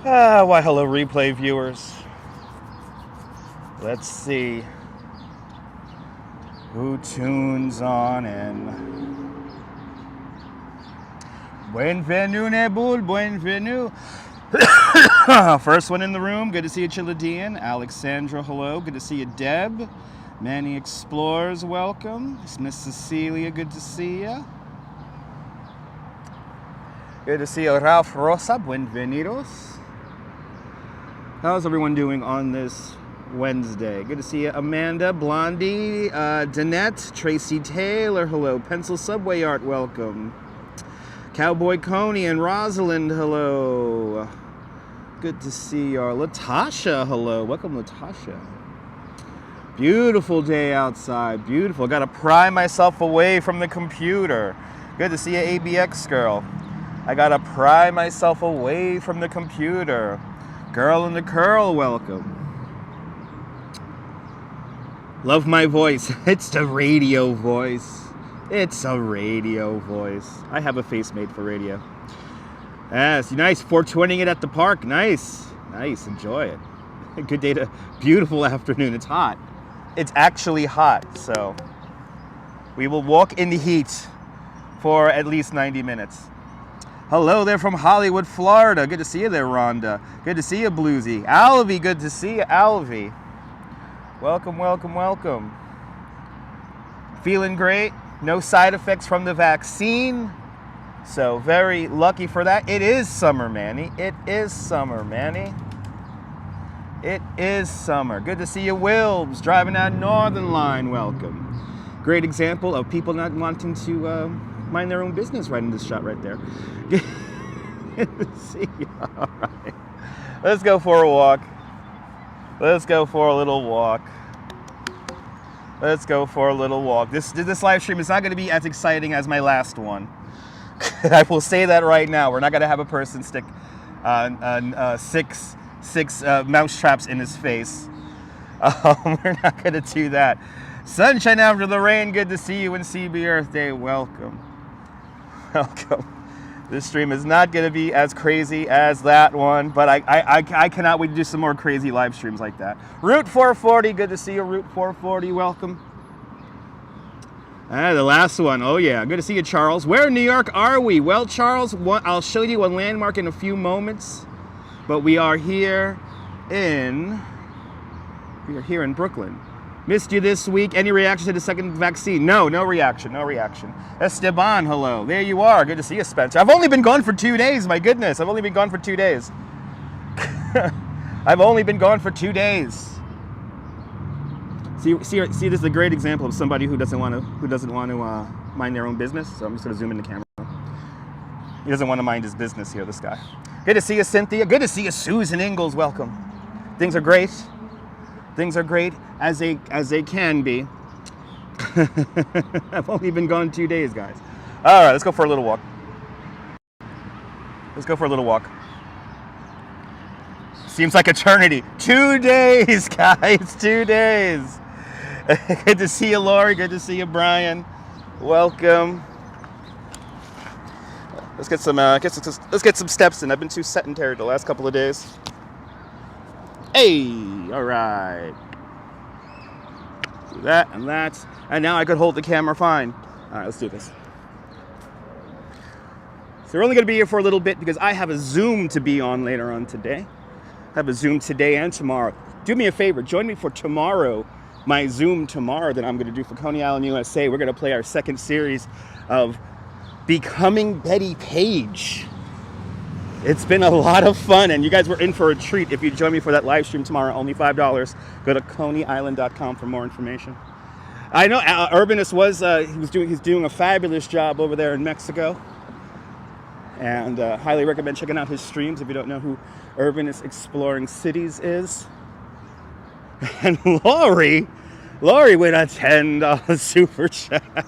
Why, hello, replay viewers. Let's see who tunes on in. Buenvenu, Nebul, buenvenu. First one in the room. Good to see you, Chiladian. Alexandra, hello. Good to see you, Deb. Manny Explorers, welcome. Miss Cecilia, good to see you. Good to see you, Ralph Rosa, buenvenidos. How's everyone doing on this Wednesday? Good to see you, Amanda, Blondie, Danette, Tracy Taylor, hello. Pencil Subway Art, welcome. Cowboy Coney and Rosalind, hello. Good to see you. Latasha, hello. Welcome, Latasha. Beautiful day outside, beautiful. Gotta pry myself away from the computer. Good to see you, ABX girl. I gotta pry myself away from the computer. Girl in the curl, welcome. Love my voice. It's the radio voice. It's a radio voice. I have a face made for radio. Yes, nice. 420ing it at the park. Nice. Nice. Enjoy it. Good day to beautiful afternoon. It's hot. It's actually hot. So we will walk in the heat for at least 90 minutes. Hello there from Hollywood, Florida. Good to see you there, Rhonda. Good to see you, Bluesy. Alvy, good to see you, Alvy. Welcome, welcome, welcome. Feeling great. No side effects from the vaccine. So very lucky for that. It is summer, Manny. It is summer, Manny. It is summer. Good to see you, Wilbs. Driving that Northern Line, welcome. Great example of people not wanting to mind their own business right in this shot right there. Good to see you. All right. Let's go for a walk. Let's go for a little walk. Let's go for a little walk. This live stream is not going to be as exciting as my last one. I will say that right now. We're not going to have a person stick six mouse traps in his face. We're not going to do that. Sunshine after the rain. Good to see you in CB Earth Day. Welcome. Welcome. This stream is not going to be as crazy as that one, but I cannot wait to do some more crazy live streams like that. Route 440, good to see you, Route 440, welcome. The last one, oh yeah, good to see you, Charles. Where in New York are we? Well, Charles, I'll show you a landmark in a few moments, but we are here in Brooklyn. Missed you this week. Any reaction to the second vaccine? No reaction, no reaction. Esteban, hello. There you are. Good to see you, Spencer. I've only been gone for 2 days. My goodness, I've only been gone for 2 days. I've only been gone for 2 days. See, this is a great example of somebody who doesn't want to mind their own business. So I'm just going to zoom in the camera. He doesn't want to mind his business here, this guy. Good to see you, Cynthia. Good to see you, Susan Ingalls. Welcome. Things are great. Things are great as they can be. I've only been gone 2 days, guys. All right, let's go for a little walk. Let's go for a little walk. Seems like eternity. 2 days, guys. 2 days. Good to see you, Lori. Good to see you, Brian. Welcome. Let's get some steps in. I've been too sedentary the last couple of days. Hey, all right. Do that and that. And now I could hold the camera fine. All right, let's do this. So we're only going to be here for a little bit because I have a Zoom to be on later on today. I have a Zoom today and tomorrow. Do me a favor. Join me for tomorrow, my Zoom tomorrow that I'm going to do for Coney Island, USA. We're going to play our second series of Becoming Betty Page. It's been a lot of fun, and you guys were in for a treat if you join me for that live stream tomorrow. Only $5. Go to coneyisland.com for more information. I know Urbanus he's doing a fabulous job over there in Mexico, and highly recommend checking out his streams if you don't know who Urbanus Exploring Cities is. And Lori with a $10 super chat.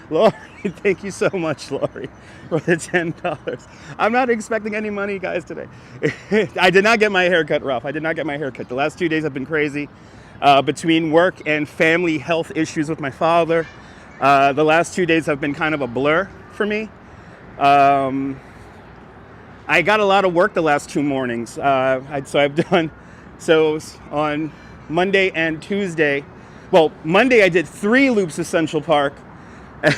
Lori, thank you so much, Lori, for the $10. I'm not expecting any money, guys, today. I did not get my hair cut, Ralph. I did not get my hair cut. The last 2 days have been crazy. Between work and family health issues with my father, the last 2 days have been kind of a blur for me. I got a lot of work the last 2 mornings. So on Monday and Tuesday, well, Monday I did 3 loops of Central Park,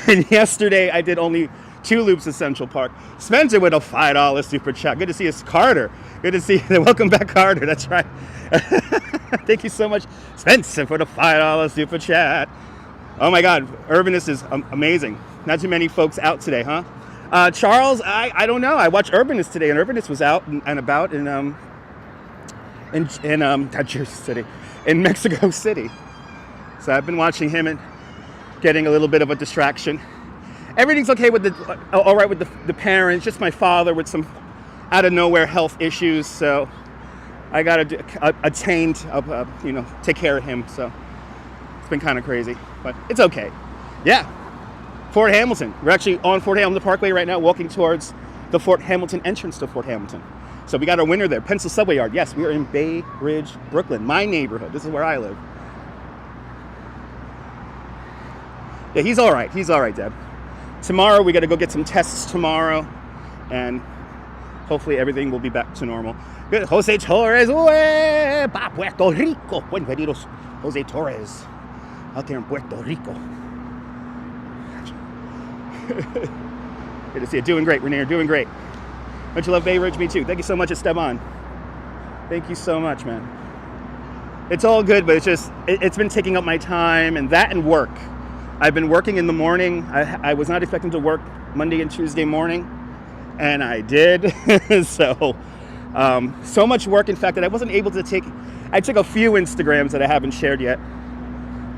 and yesterday I did only 2 loops of Central Park. Spencer with a $5 super chat. Good to see us, Carter. Good to see you. Welcome back, Carter. That's right. Thank you so much, Spencer, for the $5 super chat. Oh my God, Urbanist is amazing. Not too many folks out today, huh? Charles, I don't know. I watched Urbanist today, and Urbanist was out and about in not Jersey City, in Mexico City. So I've been watching him and getting a little bit of a distraction. Everything's okay with all right with the parents. Just my father with some out of nowhere health issues. So I got to take care of him. So it's been kind of crazy, but it's okay. Yeah. Fort Hamilton. We're actually on Fort Hamilton Parkway right now, walking towards the Fort Hamilton entrance to Fort Hamilton. So we got our winner there, Pencil Subway Yard. Yes, we are in Bay Ridge, Brooklyn, my neighborhood. This is where I live. Yeah, he's all right. He's all right, Deb. Tomorrow, we got to go get some tests tomorrow, and hopefully everything will be back to normal. Good. Jose Torres, pa Puerto Rico. Buenvenidos, Jose Torres, out there in Puerto Rico. Good to see you. Doing great, Rainier. Doing great. Don't you love Bay Ridge? Me too. Thank you so much, Esteban. Thank you so much, man. It's all good, but it's been taking up my time, and that and work. I've been working in the morning. I was not expecting to work Monday and Tuesday morning, and I did. So much work, in fact, that I wasn't able to take. I took a few Instagrams that I haven't shared yet,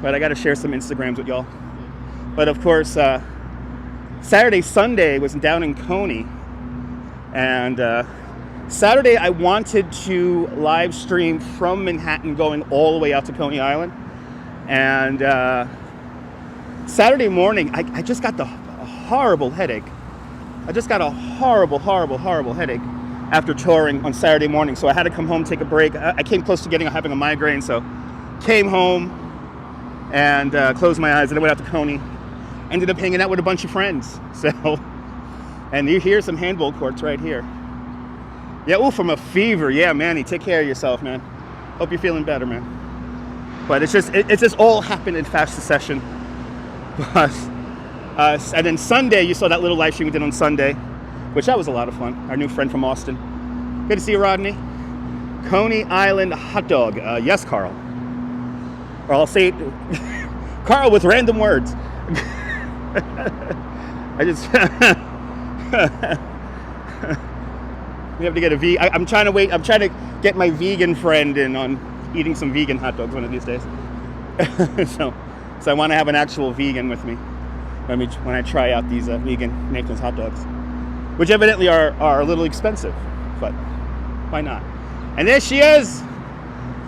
but I got to share some Instagrams with y'all. But of course, Saturday, Sunday was down in Coney, and Saturday I wanted to live stream from Manhattan going all the way out to Coney Island, and Saturday morning I just got a horrible headache. I just got a horrible headache after touring on Saturday morning, so I had to come home, take a break. I came close to having a migraine, so came home and closed my eyes, and I went out to Coney. Ended up hanging out with a bunch of friends. So, and here's some handball courts right here. Yeah, from a fever. Yeah, Manny, take care of yourself, man. Hope you're feeling better, man. But it's just all happened in fast succession. But, and then Sunday, you saw that little live stream we did on Sunday, which that was a lot of fun. Our new friend from Austin. Good to see you, Rodney. Coney Island hot dog. Yes, Carl. Or I'll say it, Carl with random words. I just we have to get a I'm trying to get my vegan friend in on eating some vegan hot dogs one of these days. so I want to have an actual vegan with me when I try out these vegan Nathan's hot dogs, which evidently are a little expensive, but why not? And there she is.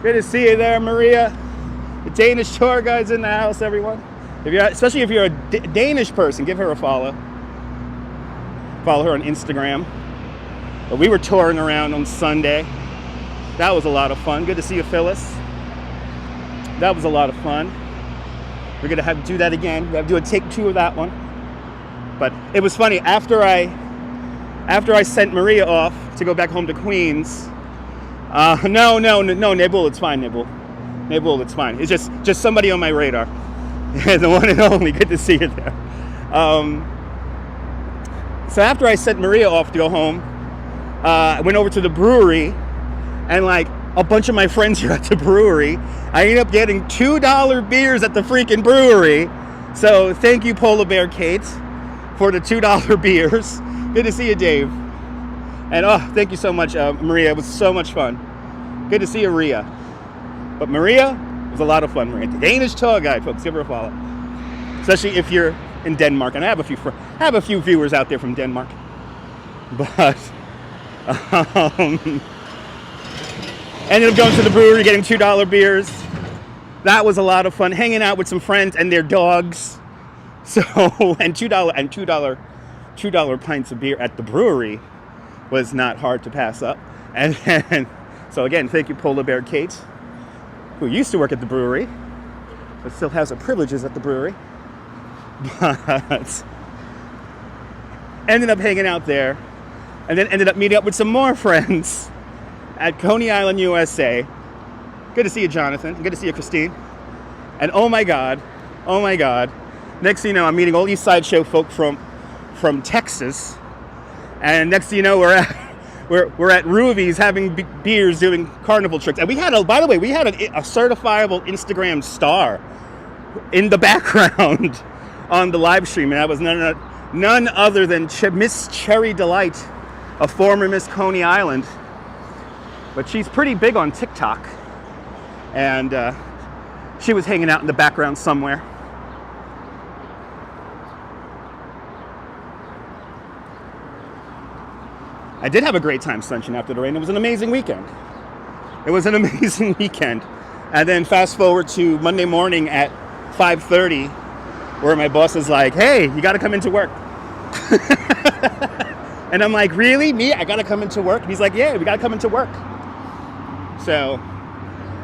Good to see you there, Maria. The Danish tour guide's in the house, everyone. Especially if you're a Danish person, give her a follow. Follow her on Instagram. But we were touring around on Sunday. That was a lot of fun. Good to see you, Phyllis. That was a lot of fun. We're gonna have to do that again. We have to do a take 2 of that one. But it was funny, after I sent Maria off to go back home to Queens. No, Nibble, it's fine, Nibble. Nibble, it's fine. It's just somebody on my radar. The one and only. Good to see you there. So after I sent Maria off to go home, I went over to the brewery, and like a bunch of my friends here at the brewery, I ended up getting $2 beers at the freaking brewery. So thank you, Polar Bear Kate, for the $2 beers. Good to see you, Dave. And thank you so much, Maria. It was so much fun. Good to see you, Ria. But Maria, it was a lot of fun, Maria. The Danish tour guide, folks. Give her a follow. Especially if you're in Denmark. And I have a few viewers out there from Denmark. But ended up going to the brewery, getting $2 beers. That was a lot of fun. Hanging out with some friends and their dogs. So, and $2 pints of beer at the brewery was not hard to pass up. And so again, thank you, Polar Bear Kate, who used to work at the brewery, but still has her privileges at the brewery. But ended up hanging out there. And then ended up meeting up with some more friends at Coney Island, USA. Good to see you, Jonathan. Good to see you, Christine. And oh my God. Next thing you know, I'm meeting all these sideshow folk from Texas. And next thing you know, we're at Ruvy's having beers, doing carnival tricks. And we had by the way, we had a certifiable Instagram star in the background on the live stream, and that was none other than Miss Cherry Delight, a former Miss Coney Island. But she's pretty big on TikTok, and she was hanging out in the background somewhere. I did have a great time sunshine after the rain. It was an amazing weekend. And then fast forward to Monday morning at 5:30, where my boss is like, hey, you got to come into work. And I'm like, really? Me? I got to come into work? And he's like, yeah, we got to come into work. So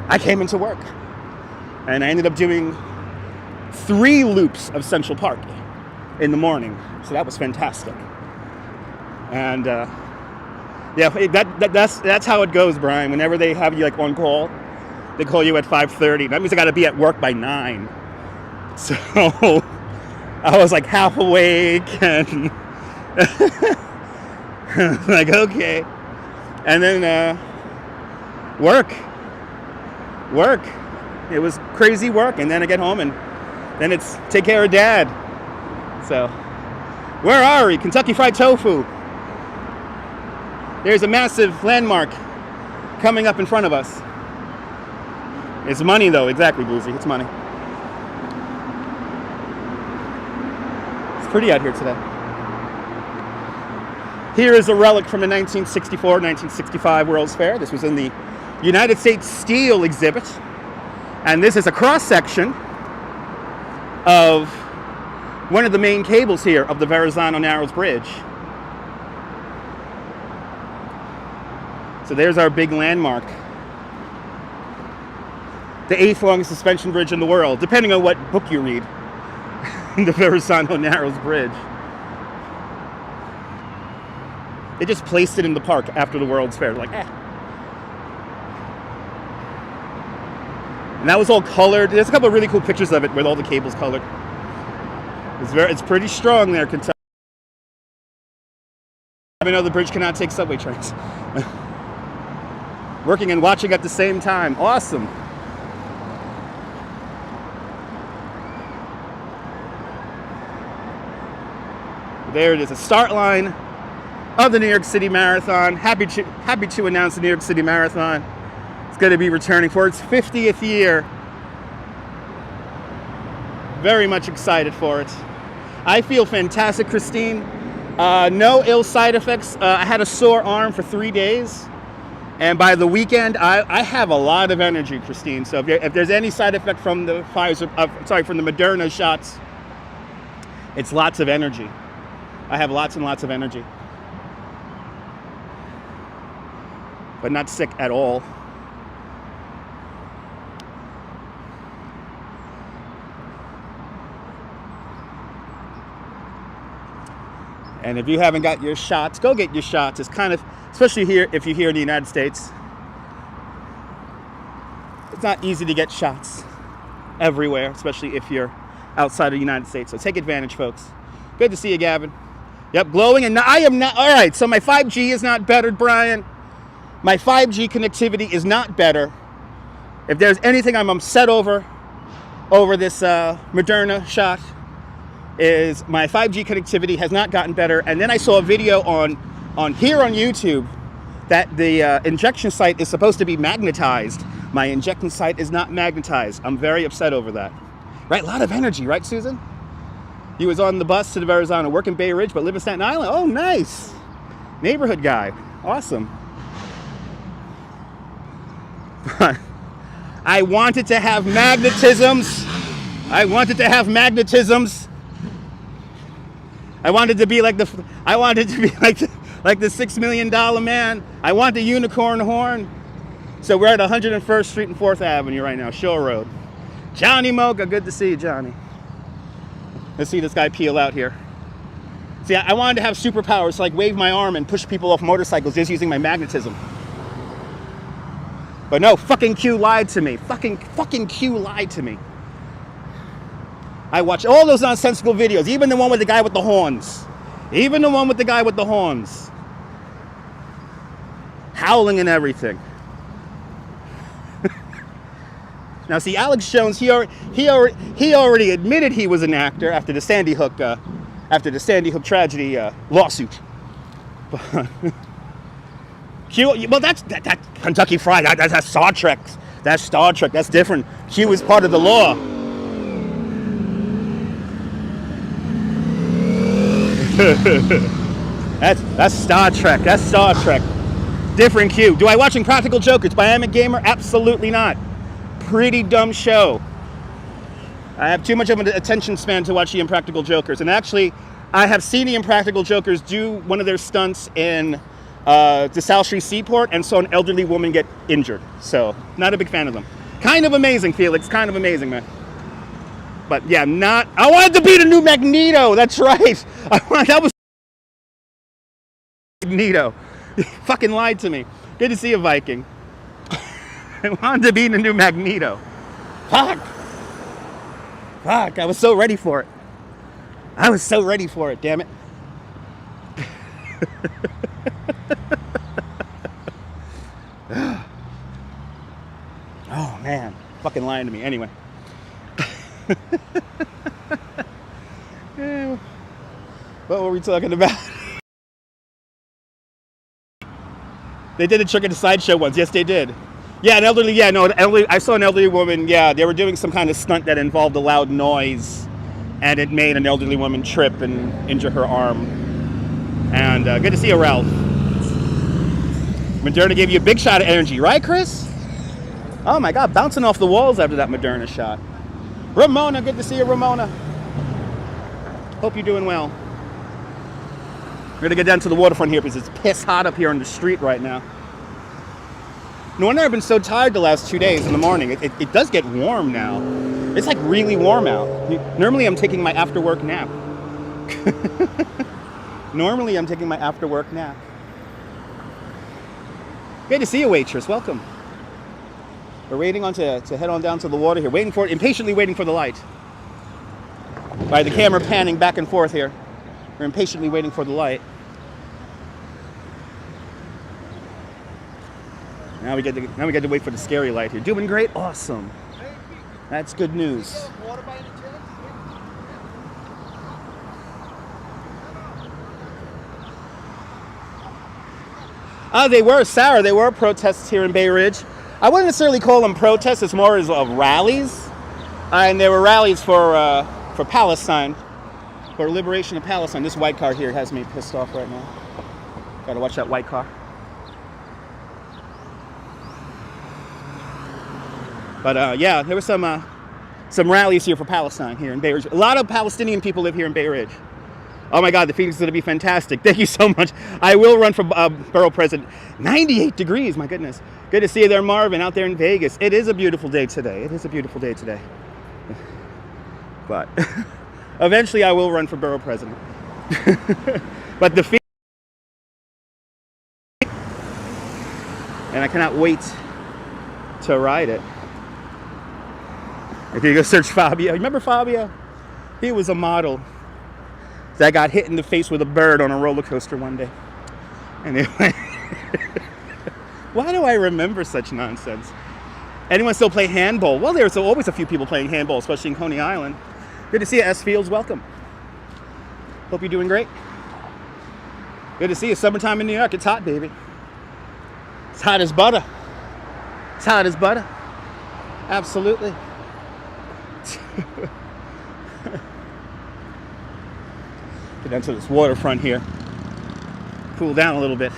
I came into work. And I ended up doing 3 loops of Central Park in the morning. So that was fantastic. And yeah, that's how it goes, Brian. Whenever they have you like on call, they call you at 5:30. That means I got to be at work by 9. So I was like half awake and like, okay. And then work. It was crazy work. And then I get home and then it's take care of Dad. So where are we? Kentucky Fried Tofu. There's a massive landmark coming up in front of us. It's money though, exactly, Boozy. It's money. It's pretty out here today. Here is a relic from the 1964-1965 World's Fair. This was in the United States Steel exhibit. And this is a cross-section of one of the main cables here of the Verrazano Narrows Bridge. So there's our big landmark. The 8th longest suspension bridge in the world, depending on what book you read. The Verrazano Narrows Bridge. They just placed it in the park after the World's Fair. Like, eh. And that was all colored. There's a couple of really cool pictures of it with all the cables colored. It's pretty strong there, Kentucky. I know the bridge cannot take subway trains. Working and watching at the same time. Awesome. There it is, a start line of the New York City Marathon. Happy to announce the New York City Marathon is going to be returning for its 50th year. Very much excited for it. I feel fantastic, Christine. No ill side effects. I had a sore arm for 3 days. And by the weekend, I have a lot of energy, Christine. So if there's any side effect from the from the Moderna shots, it's lots of energy. I have lots and lots of energy. But not sick at all. And if you haven't got your shots, go get your shots. It's kind of, especially here, if you're here in the United States, it's not easy to get shots everywhere, especially if you're outside of the United States. So take advantage, folks. Good to see you, Gavin. Yep, glowing, and I am not, all right, so my 5G is not better, Brian. My 5G connectivity is not better. If there's anything I'm upset over this Moderna shot, is my 5G connectivity has not gotten better. And then I saw a video on here on YouTube that the injection site is supposed to be magnetized. My injection site is not magnetized. I'm very upset over that. Right, a lot of energy, right, Susan? He was on the bus to the Verrazano, work in Bay Ridge, but live in Staten Island. Oh, nice. Neighborhood guy. Awesome. But I wanted to have magnetisms. I wanted to have magnetisms. I wanted to be like the $6 million man. I want the unicorn horn. So we're at 101st Street and 4th Avenue right now, Shore Road. Johnny Mocha, good to see you, Johnny. Let's see this guy peel out here. See, I wanted to have superpowers, like wave my arm and push people off motorcycles just using my magnetism. But no, fucking Q lied to me. Fucking Q lied to me. I watch all those nonsensical videos, even the one with the guy with the horns. Even the one with the guy with the horns. Howling and everything. Now see, Alex Jones, he already admitted he was an actor after the Sandy Hook tragedy lawsuit. Q, well, that's Kentucky Fried. That's Star Trek. That's Star Trek. That's different. Q is part of the law. That's Star Trek. That's Star Trek. Different Q. Do I watch Impractical Jokers by Am a Gamer? Absolutely not. Pretty dumb show. I have too much of an attention span to watch the Impractical Jokers. And actually, I have seen the Impractical Jokers do one of their stunts in the South Street Seaport and saw an elderly woman get injured. So, not a big fan of them. Kind of amazing, Felix. Kind of amazing, man. But yeah, not. I wanted to be the new Magneto. That's right. That was Magneto. He fucking lied to me. Good to see you, Viking. I wanted to be the new Magneto. Fuck. I was so ready for it. I was so ready for it, damn it. Oh, man. Fucking lying to me. Anyway. What were we talking about? They did a trick at the sideshow once. Yes, they did. Yeah, an elderly. Yeah, no, I saw an elderly woman. Yeah, they were doing some kind of stunt that involved a loud noise, and it made an elderly woman trip and injure her arm. And good to see you, Ralph. Moderna gave you a big shot of energy, right, Chris? Oh my God, bouncing off the walls after that Moderna shot. Ramona, good to see you, Ramona. Hope you're doing well. We're gonna get down to the waterfront here because it's piss hot up here on the street right now. No wonder I've been so tired the last 2 days in the morning. It does get warm now. It's like really warm out. Normally I'm taking my after work nap. Normally I'm taking my after work nap. Good to see you, waitress. Welcome. We're waiting on to head on down to the water here. Impatiently waiting for the light. By the camera panning back and forth here. We're impatiently waiting for the light. Now we get to wait for the scary light here. Doing great, awesome. That's good news. They were, Sarah. They were protests here in Bay Ridge. I wouldn't necessarily call them protests. It's more as of rallies, and there were rallies for Palestine, for liberation of Palestine. This white car here has me pissed off right now. Gotta watch that white car. But yeah, there were some rallies here for Palestine here in Bay Ridge. A lot of Palestinian people live here in Bay Ridge. Oh my God, the Phoenix is going to be fantastic. Thank you so much. I will run for borough president. 98 degrees, my goodness. Good to see you there, Marvin, out there in Vegas. It is a beautiful day today. It is a beautiful day today. But eventually I will run for borough president. But the Phoenix, and I cannot wait to ride it. If you go search Fabio, remember Fabio? He was a model that got hit in the face with a bird on a roller coaster one day. Anyway, why do I remember such nonsense? Anyone still play handball? Well, there's always a few people playing handball, especially in Coney Island. Good to see you, S. Fields. Welcome. Hope you're doing great. Good to see you. Summertime in New York. It's hot, baby. It's hot as butter. It's hot as butter. Absolutely. Get down to this waterfront here. Cool down a little bit.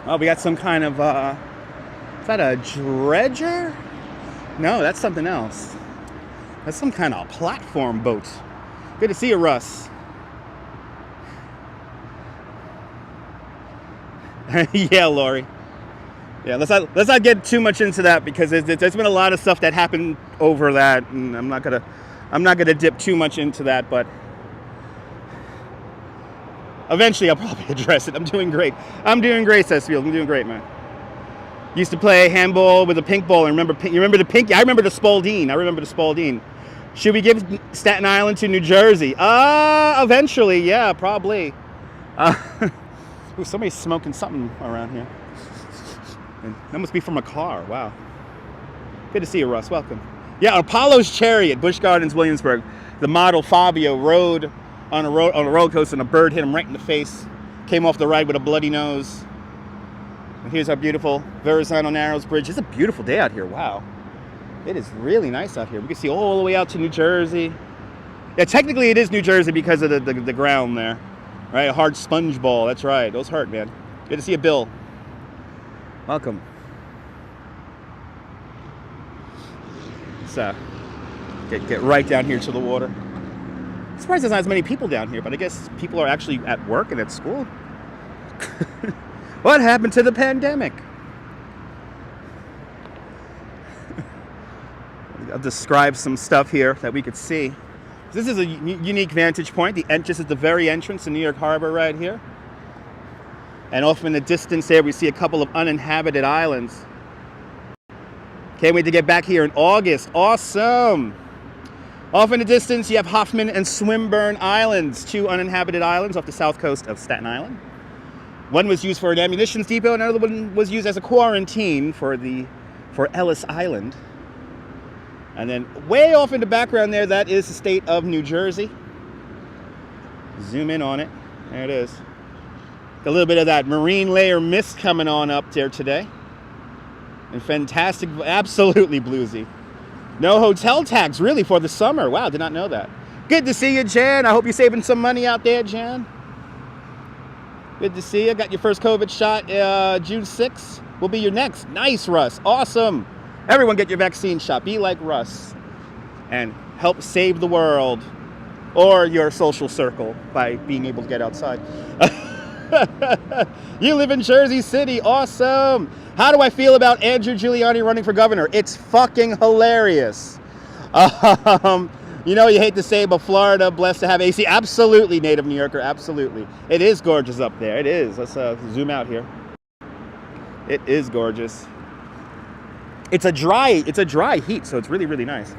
Oh, we got some kind of, is that a dredger? No, that's something else. That's some kind of platform boat. Good to see you, Russ. Yeah, Lori. Yeah, let's not get too much into that because there's been a lot of stuff that happened over that, and I'm not gonna dip too much into that, but eventually I'll probably address it. I'm doing great. I'm doing great, Cecil. I'm doing great, man. Used to play handball with a pink ball. And you remember the pink? I remember the Spalding. Should we give Staten Island to New Jersey? Eventually, yeah, probably. Ooh, somebody's smoking something around here. That must be from a car. Wow. Good to see you, Russ. Welcome. Yeah, Apollo's Chariot, Busch Gardens, Williamsburg. The model Fabio rode on a roller coaster and a bird hit him right in the face. Came off the ride with a bloody nose. And here's our beautiful Verrazano Narrows Bridge. It's a beautiful day out here. Wow. It is really nice out here. We can see all the way out to New Jersey. Yeah, technically it is New Jersey because of the ground there. Right? A hard sponge ball. That's right. Those hurt, man. Good to see you, Bill. Welcome. So, get right down here to the water. I'm surprised there's not as many people down here, but I guess people are actually at work and at school. What happened to the pandemic? I'll describe some stuff here that we could see. This is a unique vantage point. The entrance is the very entrance to New York Harbor right here. And off in the distance there, we see a couple of uninhabited islands. Can't wait to get back here in August. Awesome. Off in the distance, you have Hoffman and Swinburne Islands, 2 uninhabited islands off the south coast of Staten Island. One was used for an ammunition depot, and another one was used as a quarantine for Ellis Island. And then way off in the background there, that is the state of New Jersey. Zoom in on it. There it is. A little bit of that marine layer mist coming on up there today. And fantastic, absolutely bluesy. No hotel tax, really, for the summer. Wow, did not know that. Good to see you, Jan. I hope you're saving some money out there, Jan. Good to see you. Got your first COVID shot June 6th. Will be your next. Nice, Russ. Awesome. Everyone get your vaccine shot. Be like Russ. And help save the world. Or your social circle by being able to get outside. You live in Jersey City. Awesome. How do I feel about Andrew Giuliani running for governor? It's fucking hilarious. You know, you hate to say, but Florida, blessed to have AC. Absolutely, native New Yorker. Absolutely. It is gorgeous up there. It is. Let's zoom out here. It is gorgeous. It's a dry heat, so it's really, really nice.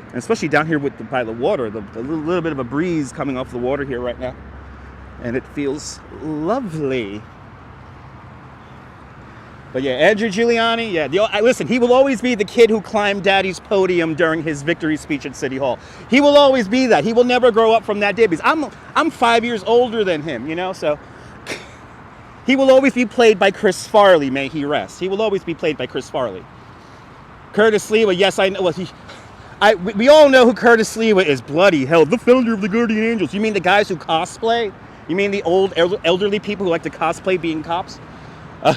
And especially down here by the water, the little bit of a breeze coming off the water here right now. And it feels lovely. But yeah, Andrew Giuliani, yeah. Listen, he will always be the kid who climbed Daddy's podium during his victory speech at City Hall. He will always be that. He will never grow up from that day because I'm 5 years older than him, you know. So he will always be played by Chris Farley. May he rest. He will always be played by Chris Farley. Curtis Lewa, yes, I know. Well, we all know who Curtis Lewa is. Bloody hell, the founder of the Guardian Angels. You mean the guys who cosplay? You mean the old elderly people who like to cosplay being cops?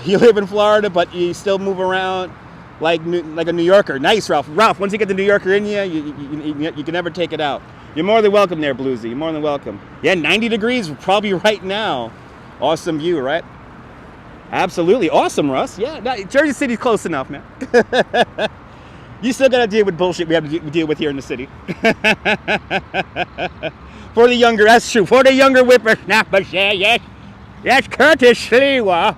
You live in Florida, but you still move around like a New Yorker. Nice, Ralph. Ralph, once you get the New Yorker in you can never take it out. You're more than welcome there, Bluesy. You're more than welcome. Yeah, 90 degrees probably right now. Awesome view, right? Absolutely. Awesome, Russ. Yeah, Jersey City's close enough, man. You still got to deal with bullshit we have to deal with here in the city. For the younger, that's true. For the younger whippersnappers, yeah, yes, Curtis Lewa.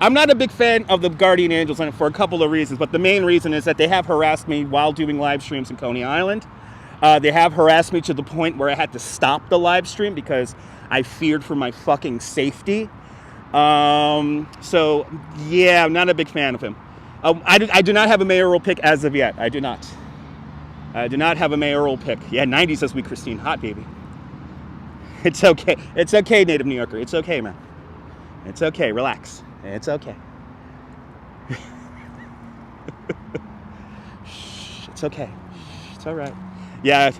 I'm not a big fan of the Guardian Angels for a couple of reasons, but the main reason is that they have harassed me while doing live streams in Coney Island. They have harassed me to the point where I had to stop the live stream because I feared for my fucking safety. So, yeah, I'm not a big fan of him. I do not have a mayoral pick as of yet. I do not. I do not have a mayoral pick. Yeah, 90 says we Christine. Hot, baby. It's okay. It's okay, native New Yorker. It's okay, man. It's okay. Relax. It's okay. It's okay. It's all right. Yeah,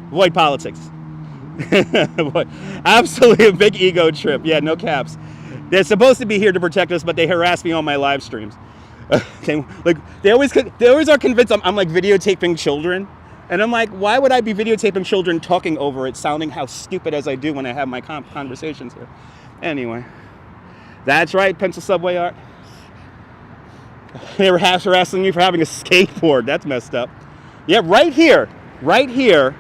avoid politics. Absolutely a big ego trip. Yeah, no caps. They're supposed to be here to protect us, but they harass me on my live streams. They always are convinced I'm like videotaping children. And I'm like, why would I be videotaping children talking over it, sounding how stupid as I do when I have my conversations here? Anyway, that's right, pencil subway art. They were harassing me for having a skateboard. That's messed up. Yeah, right here. Right here.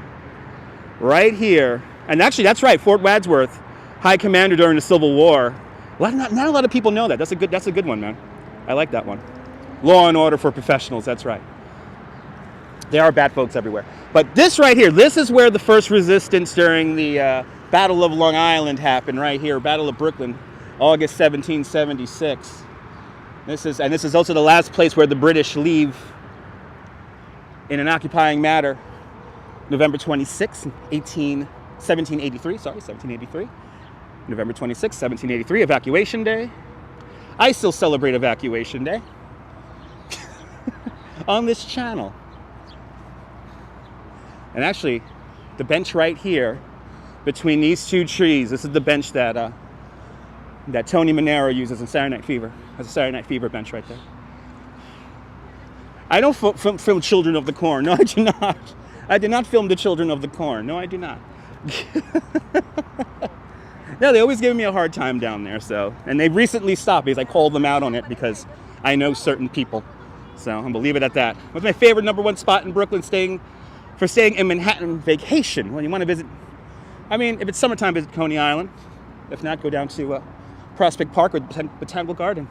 Right here. And actually, that's right. Fort Wadsworth, High Commander during the Civil War. Not a lot of people know that. That's a good one, man. I like that one. Law and order for professionals. That's right. There are bad folks everywhere. But this right here, this is where the first resistance during the Battle of Long Island happened. Right here, Battle of Brooklyn, August 1776. This is also the last place where the British leave in an occupying matter. November 26, 1783. Sorry, 1783. November 26, 1783, Evacuation Day. I still celebrate Evacuation Day on this channel. And actually, the bench right here, between these two trees, this is the bench that Tony Manero uses in Saturday Night Fever. That's a Saturday Night Fever bench right there. I don't film Children of the Corn. No, I do not. I did not film the Children of the Corn. No, I do not. No, they always give me a hard time down there. So, and they've recently stopped because I called them out on it because I know certain people. So I'm gonna leave it at that. What's my favorite #1 spot in Brooklyn? Staying in Manhattan vacation. When you want to visit, I mean, if it's summertime, visit Coney Island. If not, go down to Prospect Park or Botanical Garden.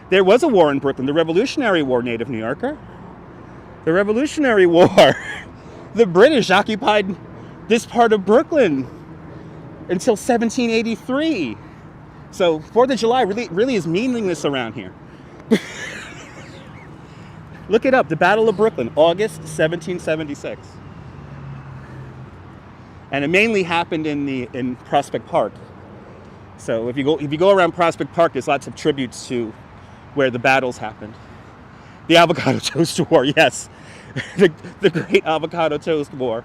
There was a war in Brooklyn, the Revolutionary War, native New Yorker. The Revolutionary War. The British occupied this part of Brooklyn until 1783. So 4th of July really is meaningless around here. Look it up, the Battle of Brooklyn, August 1776. And it mainly happened in Prospect Park. So if you go around Prospect Park, there's lots of tributes to where the battles happened. The Avocado Toast War, yes. the Great Avocado Toast War.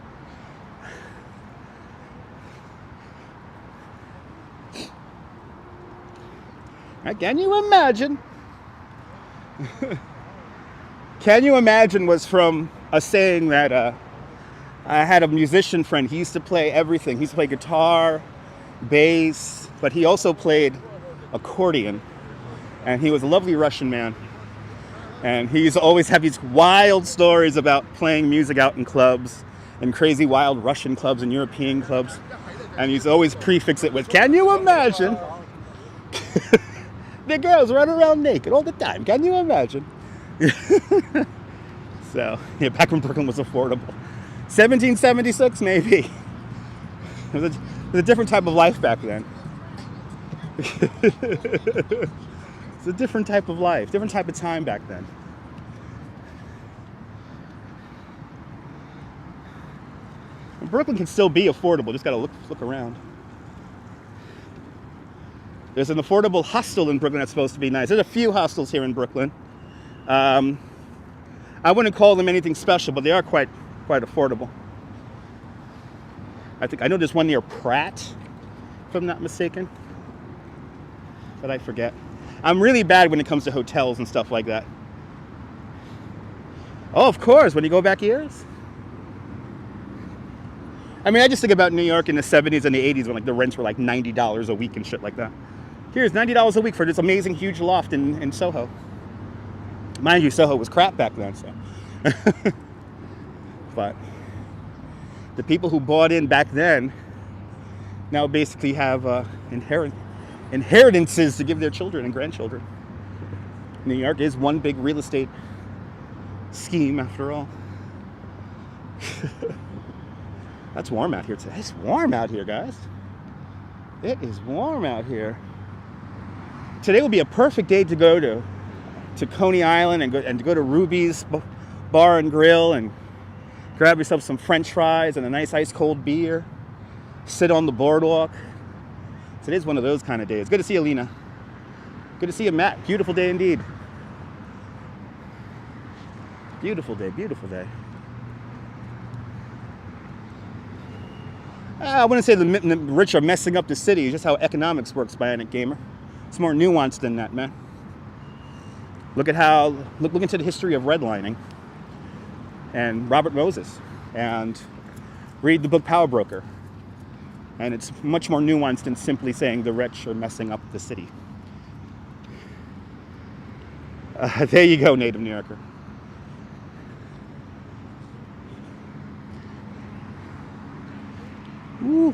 Can you imagine? Can you imagine was from a saying that I had a musician friend. He used to play everything. He used to play guitar, bass, but he also played accordion. And he was a lovely Russian man. And he used to always have these wild stories about playing music out in clubs, and crazy wild Russian clubs and European clubs. And he used to always prefix it with, can you imagine? The girls run around naked all the time. Can you imagine? So, yeah, back when Brooklyn was affordable. 1776, maybe. It was a different type of life back then. It's a different type of life, different type of time back then. And Brooklyn can still be affordable, just gotta look around. There's an affordable hostel in Brooklyn that's supposed to be nice. There's a few hostels here in Brooklyn. I wouldn't call them anything special, but they are quite affordable. I know there's one near Pratt, if I'm not mistaken, but I forget. I'm really bad when it comes to hotels and stuff like that. Oh, of course, when you go back years. I mean, I just think about New York in the 70s and the 80s when like the rents were like $90 a week and shit like that. Here's $90 a week for this amazing huge loft in Soho. Mind you, Soho was crap back then, so. But the people who bought in back then now basically have inheritances to give their children and grandchildren. New York is one big real estate scheme after all. That's warm out here today. It's warm out here, guys. It is warm out here. Today will be a perfect day to go to Coney Island and go to Ruby's Bar and Grill and grab yourself some French fries and a nice ice cold beer. Sit on the boardwalk. Today's one of those kind of days. Good to see you, Alina. Good to see you, Matt. Beautiful day indeed. Beautiful day, beautiful day. I wouldn't say the rich are messing up the city. It's just how economics works, Bionic Gamer. It's more nuanced than that, man. Look into the history of redlining and Robert Moses, and read the book Power Broker. And it's much more nuanced than simply saying the rich are messing up the city. There you go, native New Yorker. Woo.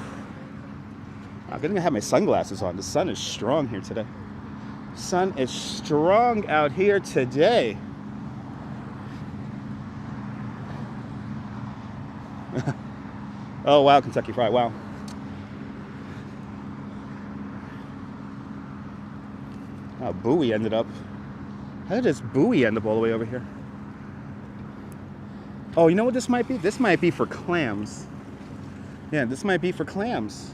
I'm gonna have my sunglasses on. The sun is strong here today. Sun is strong out here today. Oh wow, Kentucky Fried, wow. Oh, buoy ended up. How did this buoy end up all the way over here? Oh, you know what this might be? This might be for clams. Yeah, this might be for clams.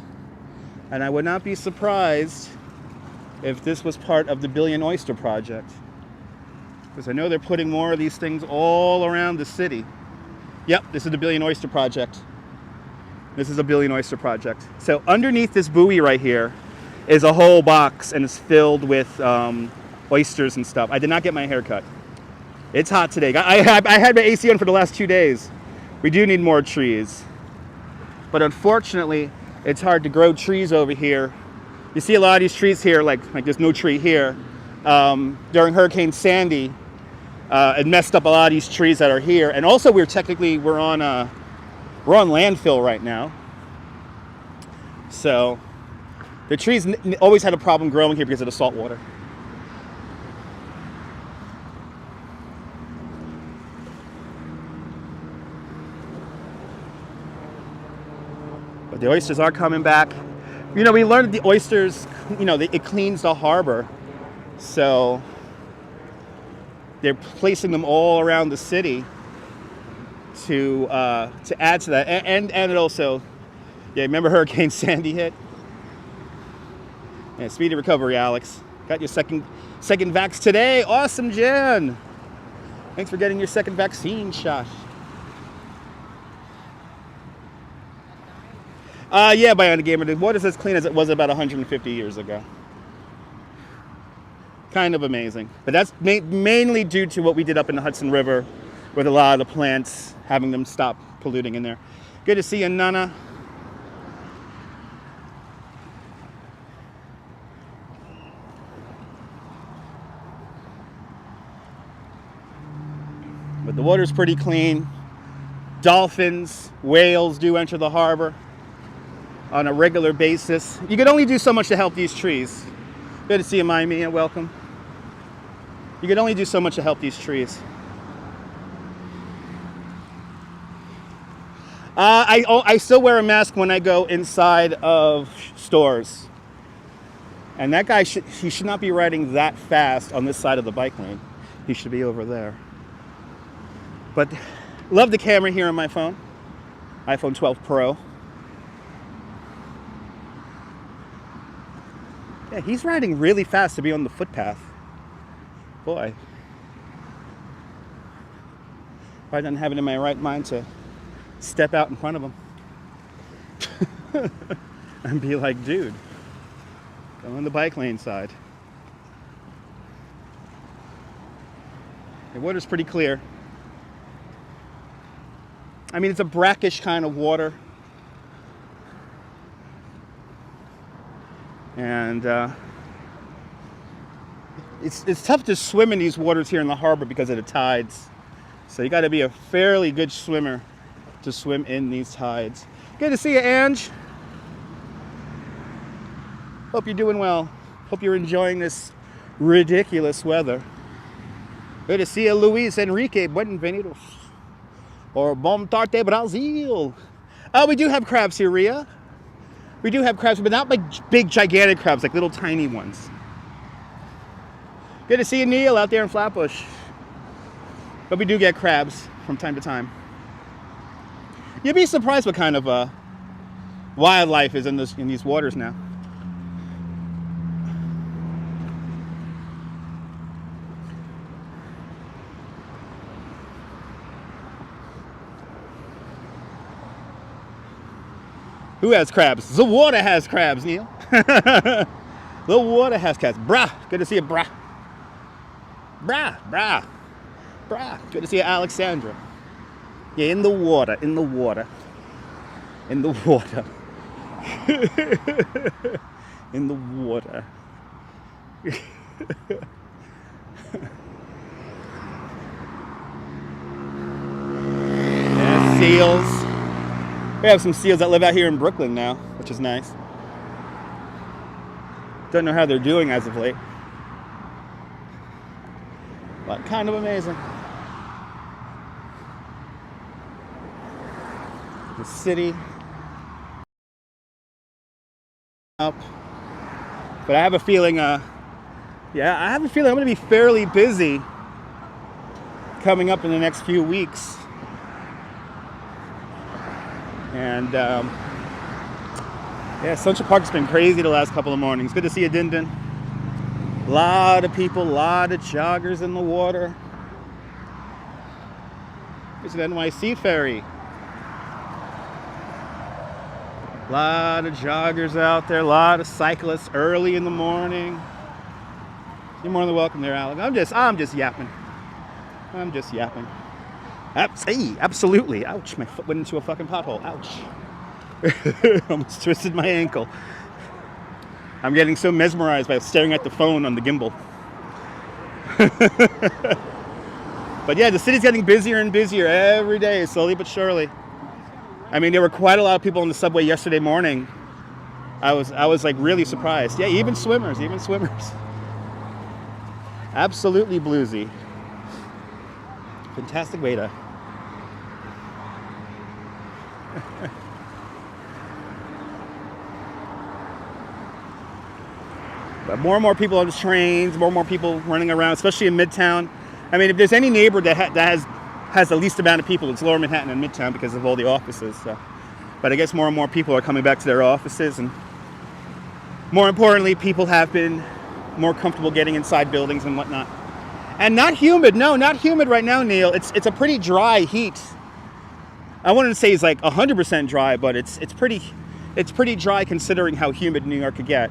And I would not be surprised if this was part of the Billion Oyster Project. Because I know they're putting more of these things all around the city. Yep, this is the Billion Oyster Project. This is a Billion Oyster Project. So underneath this buoy right here is a whole box, and it's filled with oysters and stuff. I did not get my hair cut. It's hot today. I had my AC on for the last 2 days. We do need more trees. But unfortunately, it's hard to grow trees over here. You see a lot of these trees here, like there's no tree here. During Hurricane Sandy, it messed up a lot of these trees that are here. And also we're on landfill right now. So the trees always had a problem growing here because of the salt water. But the oysters are coming back. You know, we learned that the oysters, you know, it cleans the harbor. So they're placing them all around the city to add to that. And it also, yeah, remember Hurricane Sandy hit? Yeah, speedy recovery, Alex. Got your second vax today. Awesome, Jen. Thanks for getting your second vaccine shot. Yeah, Bionic Gamer, the water's as clean as it was about 150 years ago. Kind of amazing. But that's mainly due to what we did up in the Hudson River with a lot of the plants, having them stop polluting in there. Good to see you, Nana. But the water's pretty clean. Dolphins, whales do enter the harbor on a regular basis. You can only do so much to help these trees. Good to see you, Mia. Welcome. You can only do so much to help these trees. I still wear a mask when I go inside of stores. And that guy, he should not be riding that fast on this side of the bike lane. He should be over there. But love the camera here on my phone. iPhone 12 Pro. Yeah, he's riding really fast to be on the footpath. Boy. I didn't have it in my right mind to step out in front of him. And be like, dude, go on the bike lane side. The water's pretty clear. I mean, it's a brackish kind of water. And it's tough to swim in these waters here in the harbor because of the tides. So you got to be a fairly good swimmer to swim in these tides. Good to see you, Ange. Hope you're doing well. Hope you're enjoying this ridiculous weather. Good to see you, Luis Enrique. Bienvenidos. Or Bom Tarte Brasil. Oh, we do have crabs here, Ria. We do have crabs, but not like big, gigantic crabs, like little tiny ones. Good to see you, Neil, out there in Flatbush. But we do get crabs from time to time. You'd be surprised what kind of wildlife is in these waters now. Who has crabs? The water has crabs, Neil. The water has crabs. Brah. Good to see you, brah. Brah, brah. Brah. Good to see you, Alexandra. Yeah, in the water, in the water. In the water. In the water. seals. We have some seals that live out here in Brooklyn now, which is nice. Don't know how they're doing as of late, but kind of amazing. The city up, but I have a feeling, I have a feeling I'm going to be fairly busy coming up in the next few weeks. And Central Park's been crazy the last couple of mornings. Good to see you, Din Din. A lot of people, a lot of joggers in the water. There's an NYC ferry. A lot of joggers out there, a lot of cyclists early in the morning. You're more than welcome there, Alec. I'm just yapping. I'm just yapping. Hey, absolutely. Ouch, my foot went into a fucking pothole. Ouch. Almost twisted my ankle. I'm getting so mesmerized by staring at the phone on the Gimble. But yeah, the city's getting busier and busier every day, slowly but surely. I mean, there were quite a lot of people on the subway yesterday morning. I was like really surprised. Yeah, even swimmers. Absolutely bluesy. Fantastic way to. But more and more people on the trains, more and more people running around, especially in Midtown. I mean, if there's any neighborhood that has the least amount of people, it's Lower Manhattan and Midtown because of all the offices. So. But I guess more and more people are coming back to their offices, and more importantly, people have been more comfortable getting inside buildings and whatnot. And not humid. No, not humid right now, Neil. It's a pretty dry heat. I wouldn't say it's like 100% dry, but it's pretty dry considering how humid New York could get.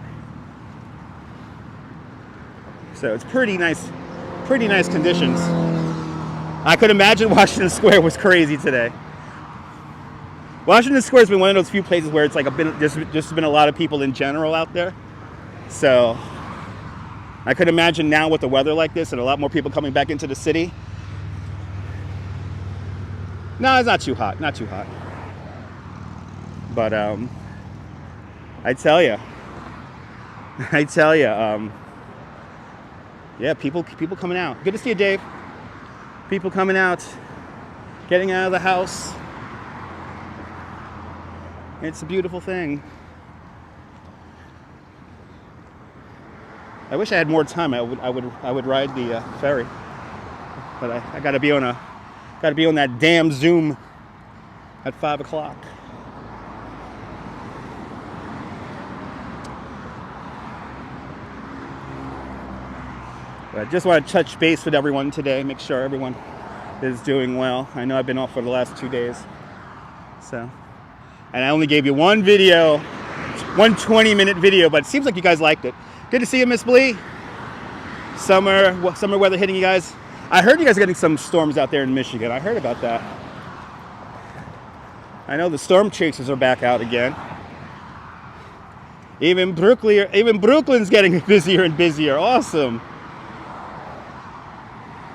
So it's pretty nice conditions. I could imagine Washington Square was crazy today. Washington Square has been one of those few places where it's like there's just been a lot of people in general out there. So I could imagine now with the weather like this and a lot more people coming back into the city. No, it's not too hot, But I tell you, yeah, people coming out. Good to see you, Dave. People coming out, getting out of the house. It's a beautiful thing. I wish I had more time. I would ride the ferry, but I gotta be on that damn Zoom at 5 o'clock. But I just want to touch base with everyone today, make sure everyone is doing well. I know I've been off for the last 2 days, so. And I only gave you one video, one 20-minute video, but it seems like you guys liked it. Good to see you, Miss Blee. Summer weather hitting you guys. I heard you guys are getting some storms out there in Michigan. I heard about that. I know the storm chasers are back out again. Even Brooklyn's getting busier and busier. Awesome.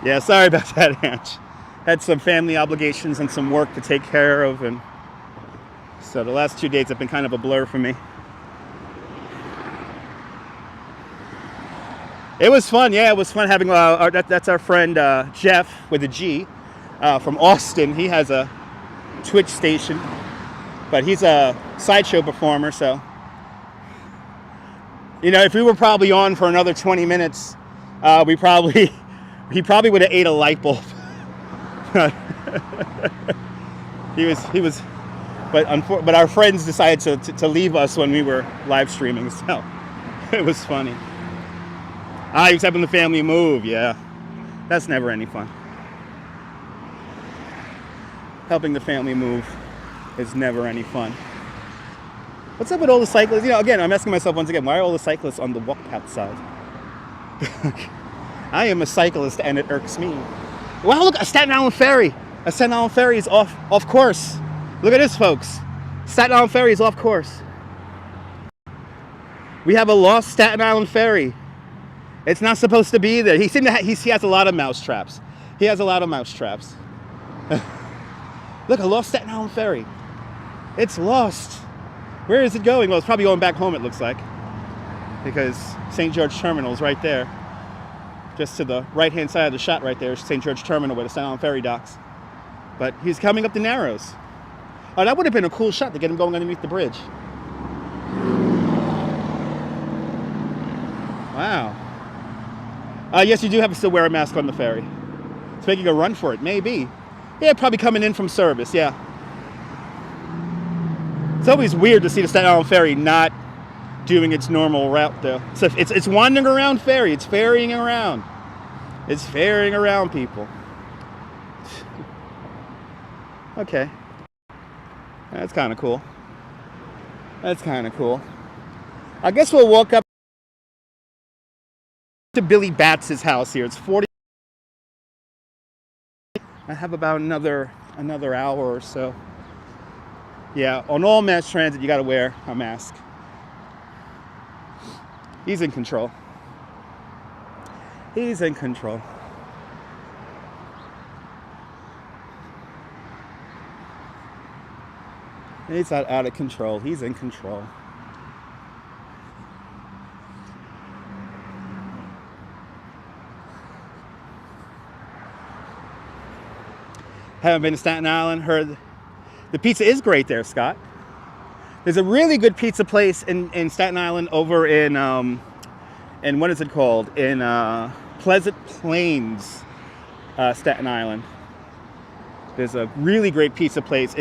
Yeah, sorry about that, Ange. Had some family obligations and some work to take care of, and so the last 2 days have been kind of a blur for me. It was fun, yeah. It was fun having that's our friend Jeff with a G from Austin. He has a Twitch station, but he's a sideshow performer. So, you know, if we were probably on for another 20 minutes, he probably would have ate a light bulb. he was, but our friends decided to leave us when we were live streaming, so it was funny. He was helping the family move, yeah. That's never any fun. Helping the family move is never any fun. What's up with all the cyclists? You know, again, I'm asking myself once again, why are all the cyclists on the walk path side? I am a cyclist and it irks me. Wow, look, a Staten Island ferry. A Staten Island ferry is off course. Look at this, folks. Staten Island ferry is off course. We have a lost Staten Island ferry. It's not supposed to be there. He has a lot of mouse traps. He has a lot of mouse traps. Look, I lost Staten Island Ferry. It's lost. Where is it going? Well, it's probably going back home, it looks like. Because St. George Terminal is right there. Just to the right-hand side of the shot right there is St. George Terminal where the Staten Island Ferry docks. But he's coming up the Narrows. Oh, that would have been a cool shot to get him going underneath the bridge. Wow. Yes, you do have to still wear a mask on the ferry. It's making a run for it, maybe. Yeah, probably coming in from service, yeah. It's always weird to see the Staten Island Ferry not doing its normal route, though. So it's wandering around ferry. It's ferrying around. It's ferrying around, people. Okay. That's kind of cool. That's kind of cool. I guess we'll walk up to Billy Batts' house here. It's 40. I have about another hour or so. Yeah, on all mass transit, you got to wear a mask. He's in control. He's in control. He's not out of control. He's in control. Haven't been to Staten Island. Heard the pizza is great there, Scott. There's a really good pizza place in Staten Island over in what is it called? In Pleasant Plains, Staten Island. There's a really great pizza place.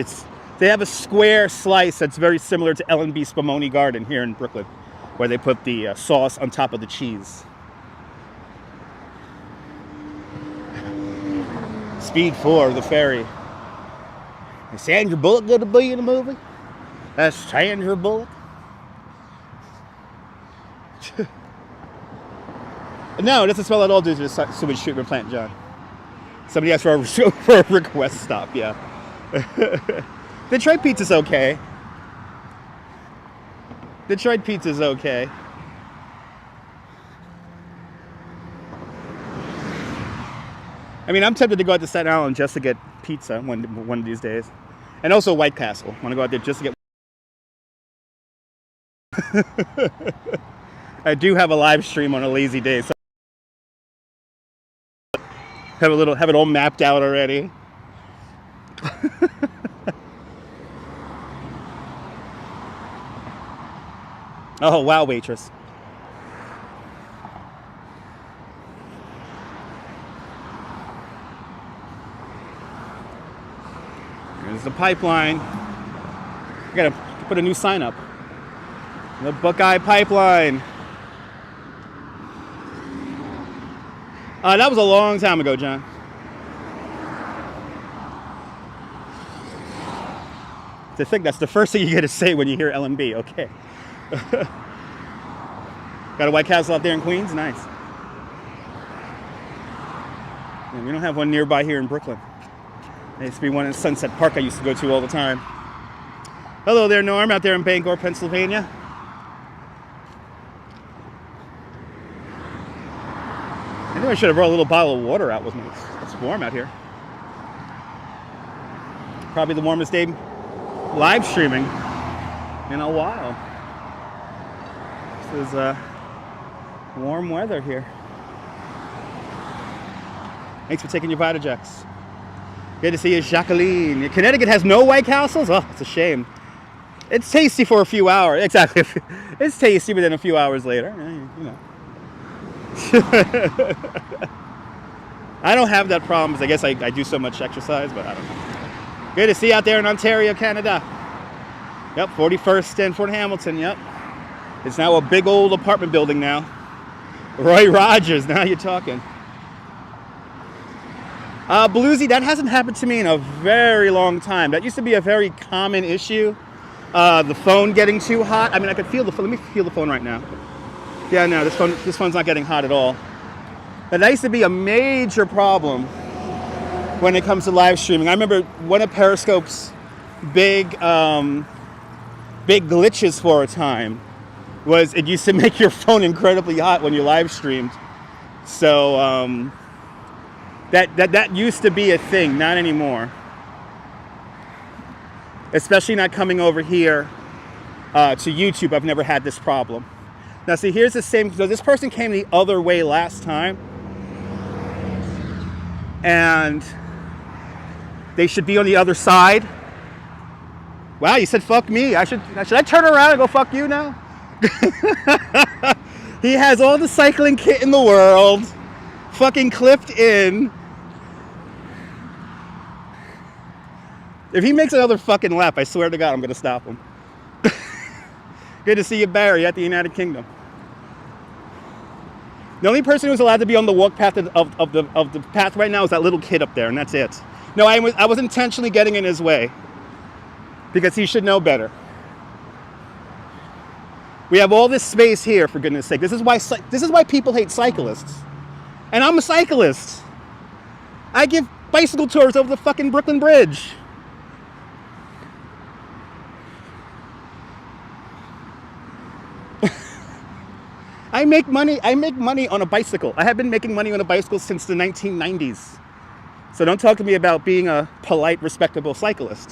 They have a square slice that's very similar to L&B Spumoni Garden here in Brooklyn, where they put the sauce on top of the cheese. Speed 4, the ferry. Is Sandra Bullock going to be in the movie? That's Sandra Bullock. No, it doesn't smell at all due to the sewage treatment plant, John. Somebody asked for a request stop, yeah. Detroit pizza's okay. Detroit pizza's okay. I mean, I'm tempted to go out to Staten Island just to get pizza one of these days. And also White Castle. I want to go out there just to get... I do have a live stream on a lazy day, so have it all mapped out already. Oh, wow, waitress. Here's the pipeline. I gotta put a new sign up. The Buckeye Pipeline. That was a long time ago, John. I think that's the first thing you get to say when you hear L&B. Okay. Got a White Castle out there in Queens? Nice. Yeah, we don't have one nearby here in Brooklyn. There used to be one in Sunset Park I used to go to all the time. Hello there, Norm, out there in Bangor, Pennsylvania. Maybe I should have brought a little bottle of water out with me. It's warm out here. Probably the warmest day live streaming in a while. This is warm weather here. Thanks for taking your Vitajex. Good to see you, Jacqueline. Connecticut has no White Castles? Oh, it's a shame. It's tasty for a few hours. Exactly. It's tasty, but then a few hours later, you know. I don't have that problem because I guess I do so much exercise, but I don't know. Good to see you out there in Ontario, Canada. Yep, 41st and Fort Hamilton, yep. It's now a big old apartment building now. Roy Rogers, now you're talking. Bluesy, that hasn't happened to me in a very long time. That used to be a very common issue. The phone getting too hot. I mean, I could feel the phone. Let me feel the phone right now. Yeah, no, this phone's not getting hot at all. But that used to be a major problem when it comes to live streaming. I remember one of Periscope's big glitches for a time was it used to make your phone incredibly hot when you live streamed. So that used to be a thing, not anymore. especially not coming over here to YouTube. I've never had this problem. Now see, here's the same, so this person came the other way last time, and they should be on the other side. Wow, you said fuck me. Should I turn around and go fuck you now? He has all the cycling kit in the world, fucking clipped in. If he makes another fucking lap, I swear to God, I'm gonna stop him. Good to see you, Barry, at the United Kingdom. The only person who's allowed to be on the walk path of the path right now is that little kid up there, and that's it. No, I was intentionally getting in his way because he should know better. We have all this space here, for goodness sake. This is why people hate cyclists, and I'm a cyclist. I give bicycle tours over the fucking Brooklyn Bridge. I make money on a bicycle. I have been making money on a bicycle since the 1990s. So don't talk to me about being a polite, respectable cyclist.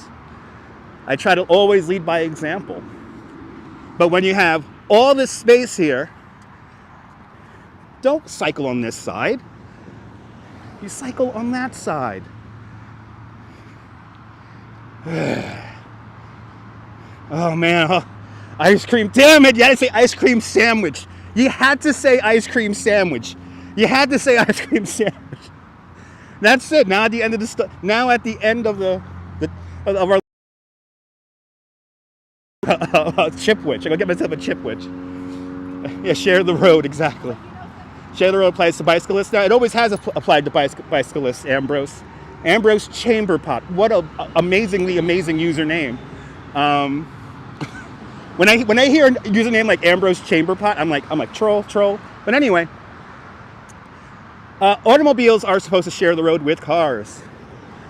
I try to always lead by example. But when you have all this space here, don't cycle on this side. You cycle on that side. Oh man, ice cream, damn it, you had to say ice cream sandwich. You had to say ice cream sandwich. You had to say ice cream sandwich. That's it. Now at the end of the now at the end of our chipwich. I'm gonna get myself a chipwich. Yeah, share the road, exactly. Share the road applies to bicyclists. Now it always has applied to bicyclists. Ambrose Chamberpot. What a amazing username. When I hear a username like Ambrose Chamberpot, I'm like troll. But anyway, automobiles are supposed to share the road with cars.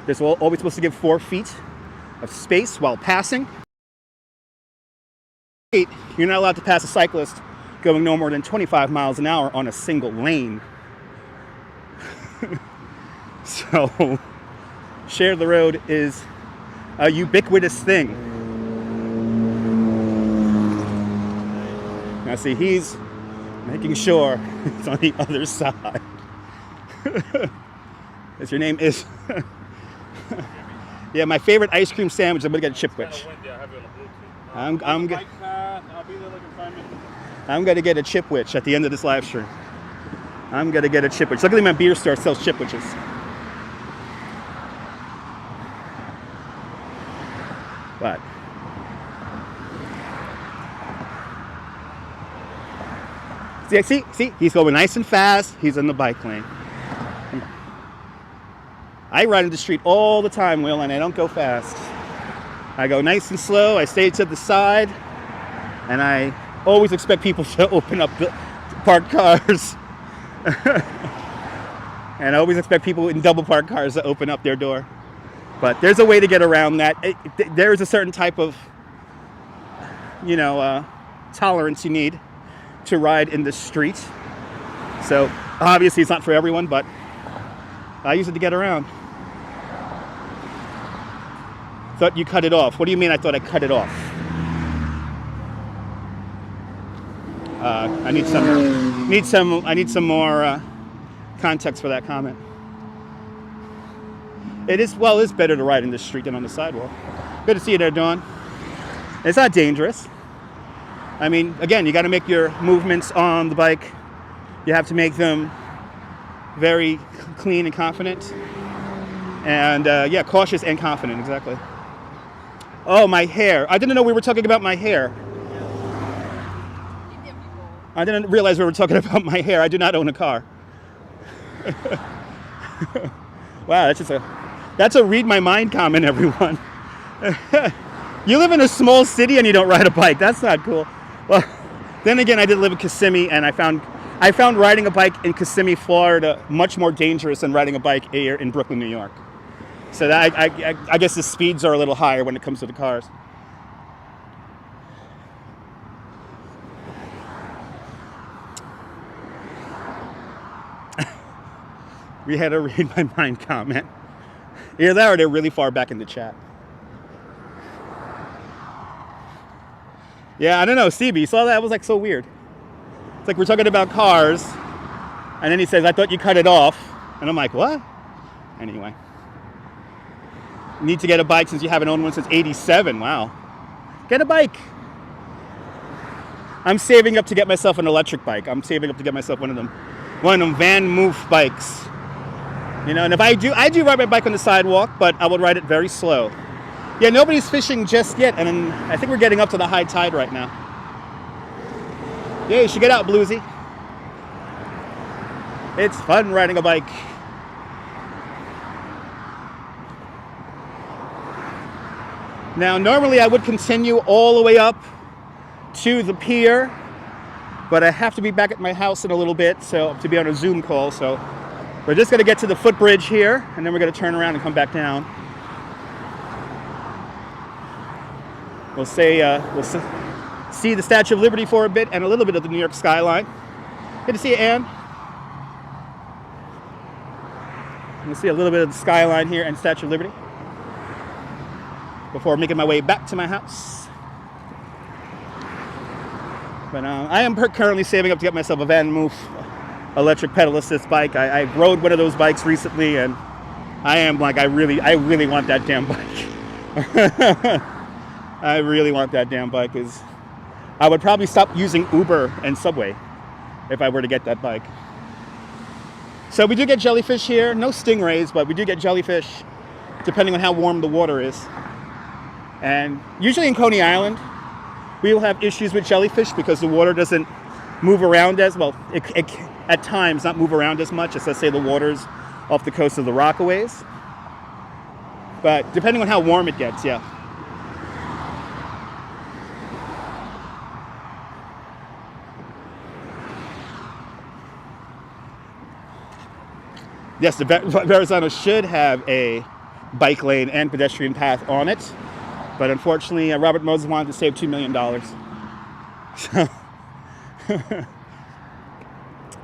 They're always supposed to give 4 feet of space while passing. You're not allowed to pass a cyclist going no more than 25 miles an hour on a single lane. So, share the road is a ubiquitous thing. Now see, he's making sure it's on the other side. As your name is. Yeah, my favorite ice cream sandwich, I'm gonna get a chipwich. I'm gonna get a chipwich at the end of this live stream. I'm gonna get a chipwich. Luckily my beer store sells chipwiches. But see, he's going nice and fast. He's in the bike lane. I ride in the street all the time, Will, and I don't go fast. I go nice and slow. I stay to the side, and I always expect people to open up the parked cars. And I always expect people in double parked cars to open up their door. But there's a way to get around that. There is a certain type of, tolerance you need to ride in the street. So obviously it's not for everyone, but I use it to get around. Thought you cut it off. What do you mean I thought I cut it off? I need some more context for that comment. It's better to ride in the street than on the sidewalk. Good to see you there, Dawn. It's not dangerous. I mean, again, you got to make your movements on the bike. You have to make them very clean and confident. And cautious and confident, exactly. Oh, my hair. I didn't know we were talking about my hair. I didn't realize we were talking about my hair. I do not own a car. Wow, that's a read my mind comment, everyone. You live in a small city and you don't ride a bike. That's not cool. Well, then again, I did live in Kissimmee, and I found riding a bike in Kissimmee, Florida, much more dangerous than riding a bike here in Brooklyn, New York. So that I guess the speeds are a little higher when it comes to the cars. We had a read my mind comment. Either that or they're really far back in the chat. Yeah, I don't know. CB, you saw that? It was like so weird. It's like we're talking about cars, and then he says, I thought you cut it off. And I'm like, what? Anyway. Need to get a bike since you haven't owned one since 87. Wow. Get a bike. I'm saving up to get myself an electric bike. I'm saving up to get myself one of them Van Moof bikes. You know, and if I do ride my bike on the sidewalk, but I would ride it very slow. Yeah, nobody's fishing just yet, and I think we're getting up to the high tide right now. Yeah, you should get out, Bluesy. It's fun riding a bike. Now, normally I would continue all the way up to the pier, but I have to be back at my house in a little bit, so to be on a Zoom call. So we're just gonna get to the footbridge here, and then we're gonna turn around and come back down. We'll see the Statue of Liberty for a bit and a little bit of the New York skyline. Good to see you, Ann. We'll see a little bit of the skyline here and Statue of Liberty before making my way back to my house. But I am currently saving up to get myself a Van Moof electric pedal assist bike. I rode one of those bikes recently, and I am like, I really want that damn bike. I really want that damn bike. Because I would probably stop using Uber and Subway if I were to get that bike. So we do get jellyfish here. No stingrays, but we do get jellyfish depending on how warm the water is. And usually in Coney Island, we will have issues with jellyfish because the water doesn't move around as well. It at times not move around as much as, let's say, the waters off the coast of the Rockaways. But depending on how warm it gets, yeah. Yes, the Verrazano should have a bike lane and pedestrian path on it. But unfortunately, Robert Moses wanted to save $2 million. So,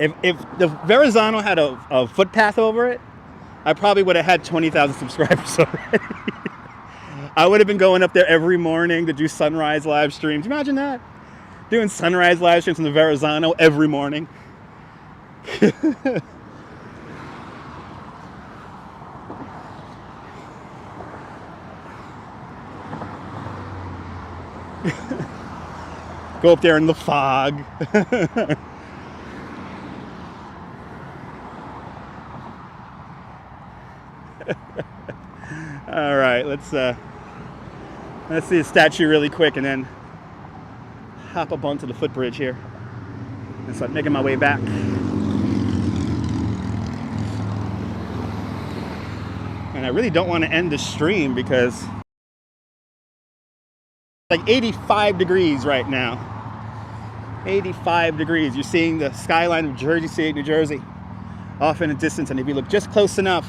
if the Verrazano had a footpath over it, I probably would have had 20,000 subscribers already. I would have been going up there every morning to do sunrise live streams. Imagine that. Doing sunrise live streams from the Verrazano every morning. Go up there in the fog. All right, let's see the statue really quick and then hop up onto the footbridge here and start making my way back. And I really don't want to end the stream because it's like 85 degrees right now. 85 degrees. You're seeing the skyline of Jersey City, New Jersey off in the distance, and if you look just close enough,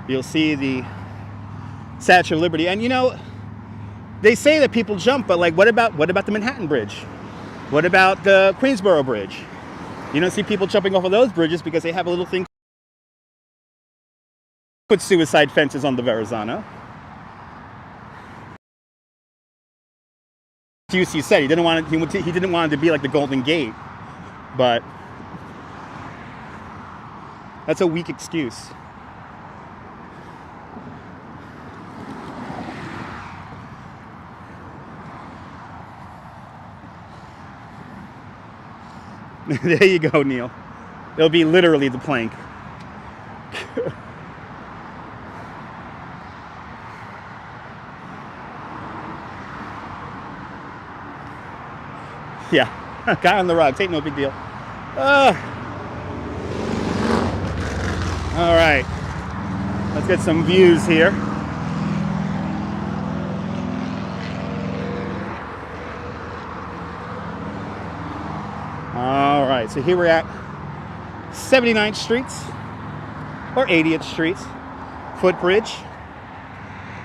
you'll see the Statue of Liberty. And you know, they say that people jump, but like, what about the Manhattan Bridge? What about the Queensboro Bridge? You don't see people jumping off of those bridges because they have a little thing. Put suicide fences on the Verrazano. He said he didn't want it to be like the Golden Gate, but that's a weak excuse. There you go, Neil. It'll be literally the plank. Yeah, guy on the rocks, ain't no big deal. All right, let's get some views here. All right, so here we're at 79th Street or 80th Street, footbridge,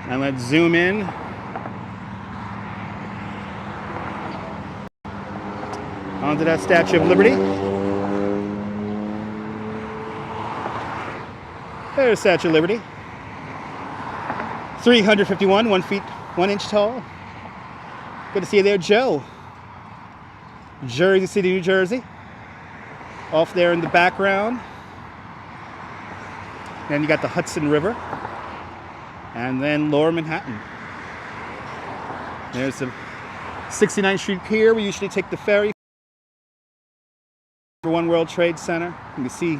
and let's zoom in. Onto that Statue of Liberty. There's Statue of Liberty. 351, 1 feet, 1 inch tall. Good to see you there, Joe. Jersey City, New Jersey. Off there in the background. Then you got the Hudson River. And then Lower Manhattan. There's the 69th Street Pier. We usually take the ferry for One World Trade Center. You can see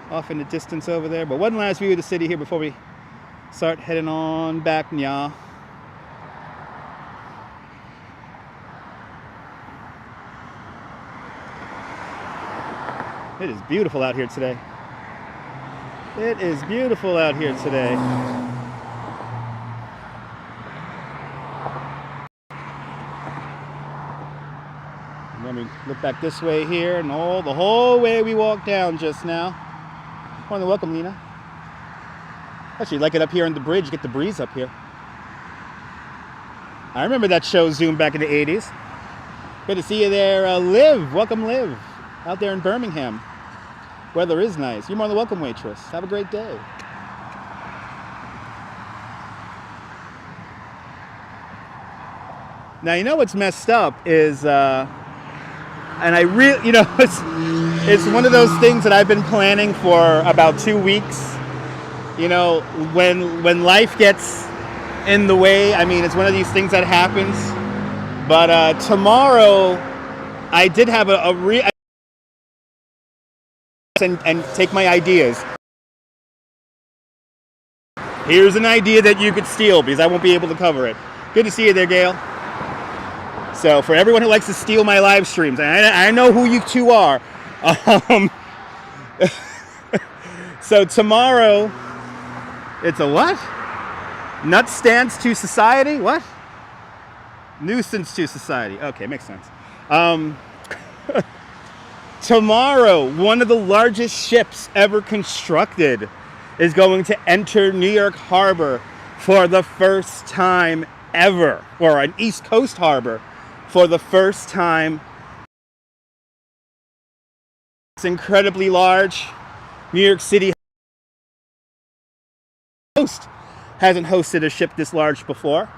off in the distance over there. But one last view of the city here before we start heading on back, nya. It is beautiful out here today. It is beautiful out here today. And then we look back this way here, and the whole way we walked down just now. I want to welcome Lena. Actually, like it up here on the bridge, get the breeze up here. I remember that show Zoom back in the 80s. Good to see you there, Liv. Welcome, Liv. Out there in Birmingham. Weather is nice. You're more than welcome, waitress. Have a great day. Now, you know what's messed up is, and I really, you know, it's one of those things that I've been planning for about 2 weeks. You know, when life gets in the way, I mean, it's one of these things that happens. But tomorrow, I did have and take my ideas. Here's an idea that you could steal because I won't be able to cover it. Good to see you there, Gail. So for everyone who likes to steal my live streams, I know who you two are. So tomorrow, it's a what? Nut stance to society? What? Nuisance to society. Okay, makes sense. Tomorrow, one of the largest ships ever constructed is going to enter New York Harbor for the first time ever, or an East Coast harbor for the first time. It's incredibly large. New York City hasn't hosted a ship this large before.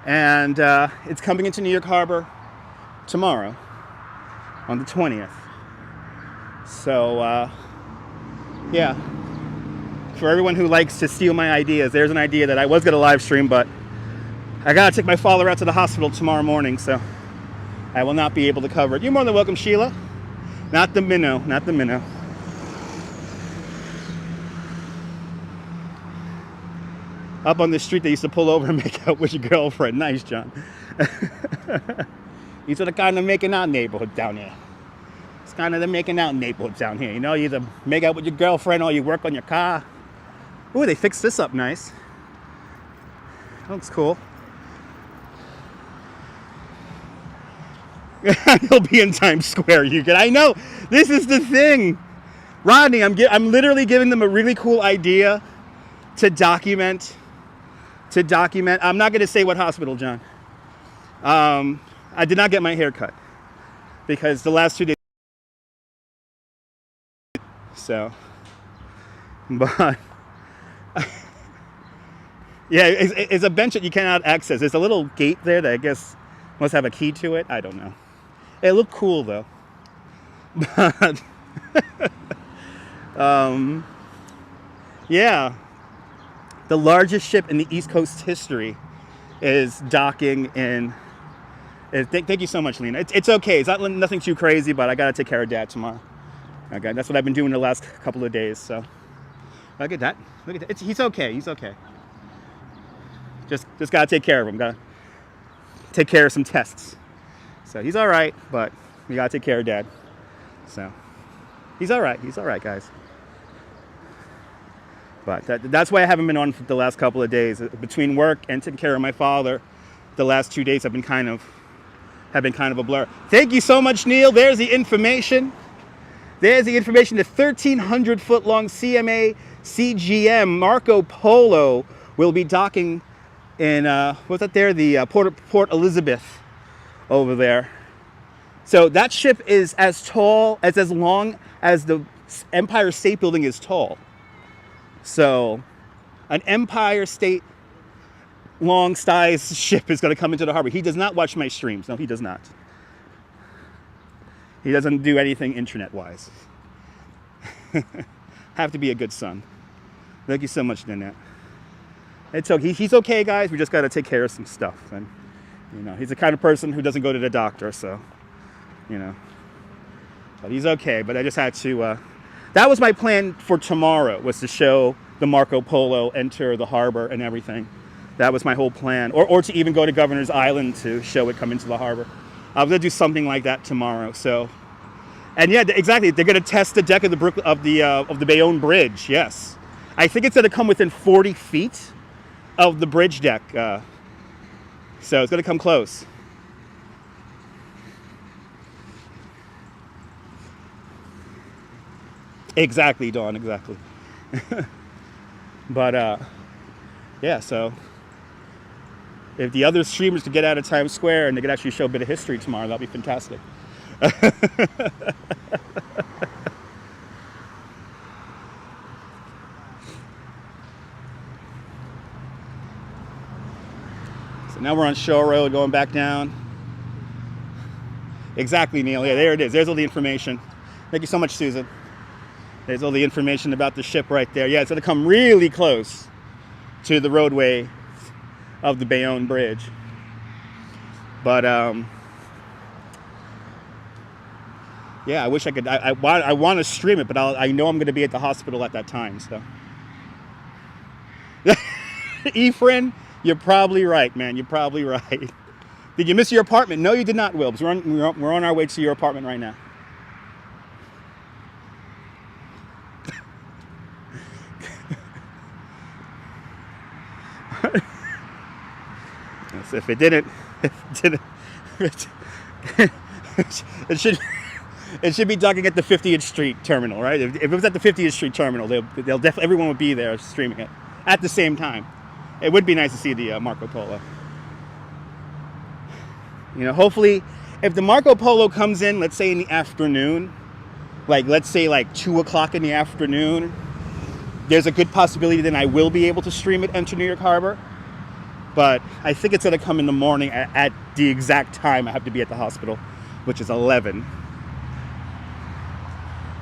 And it's coming into New York Harbor tomorrow on the 20th. So, yeah. For everyone who likes to steal my ideas, there's an idea that I was going to live stream, but I got to take my father out to the hospital tomorrow morning, so I will not be able to cover it. You're more than welcome, Sheila. Not the minnow, not the minnow. Up on the street, they used to pull over and make out with your girlfriend. Nice, John. These are the kind of making out neighborhood down here. It's kind of the making out neighborhood down here. You know, you either make out with your girlfriend or you work on your car. Ooh, they fixed this up nice. Looks cool. He'll be in Times Square. I know. This is the thing. Rodney, I'm literally giving them a really cool idea to document. I'm not going to say what hospital, John. I did not get my hair cut because the last 2 days. So, but yeah, it's a bench that you cannot access. There's a little gate there that I guess must have a key to it. I don't know. It looked cool though. But yeah, the largest ship in the East Coast history is docking in. Thank you so much, Lena. It's okay. It's not nothing too crazy, but I gotta take care of Dad tomorrow. Okay, that's what I've been doing the last couple of days. So look at that. Look at that. He's okay. He's okay. Just gotta take care of him. Gotta take care of some tests. So he's all right, but we gotta take care of Dad. So he's all right. He's all right, guys. But that's why I haven't been on for the last couple of days. Between work and taking care of my father, the last 2 days have been kind of a blur. Thank you so much, Neil. There's the information. There's the information. The 1,300-foot-long CMA CGM Marco Polo will be docking in, what's that there? The Port Elizabeth over there. So that ship is as long as the Empire State Building is tall. So an Empire State long size ship is going to come into the harbor. He does not watch my streams. No, he does not. He doesn't do anything internet-wise. Have to be a good son. Thank you so much, Nanette. It's okay. He's okay, guys. We just got to take care of some stuff. And, you know, he's the kind of person who doesn't go to the doctor, so, you know. But he's okay. But I just had to... that was my plan for tomorrow, was to show the Marco Polo enter the harbor and everything. That was my whole plan. Or to even go to Governor's Island to show it come into the harbor. I'm going to do something like that tomorrow. So, and yeah, exactly. They're going to test the deck of the Bayonne Bridge. Yes, I think it's going to come within 40 feet of the bridge deck. So it's going to come close. Exactly, Dawn. Exactly. But yeah. So if the other streamers could get out of Times Square and they could actually show a bit of history tomorrow, that'd be fantastic. So now we're on Shore Road going back down. Exactly, Neil. Yeah, there it is. There's all the information. Thank you so much, Susan. There's all the information about the ship right there. Yeah, it's going to come really close to the roadway of the Bayonne Bridge. But yeah, I wish I could. I want to stream it, but I know I'm going to be at the hospital at that time. So, Efren, you're probably right, man. You're probably right. Did you miss your apartment? No, you did not, Wilbs. We're on our way to your apartment right now. If it didn't, it should be docking at the 50th Street terminal, right? If it was at the 50th Street terminal, they'll definitely, everyone would be there streaming it at the same time. It would be nice to see the Marco Polo. You know, hopefully, if the Marco Polo comes in, let's say in the afternoon, like let's say like 2 o'clock in the afternoon, there's a good possibility then I will be able to stream it enter New York Harbor. But I think it's going to come in the morning at the exact time I have to be at the hospital, which is 11.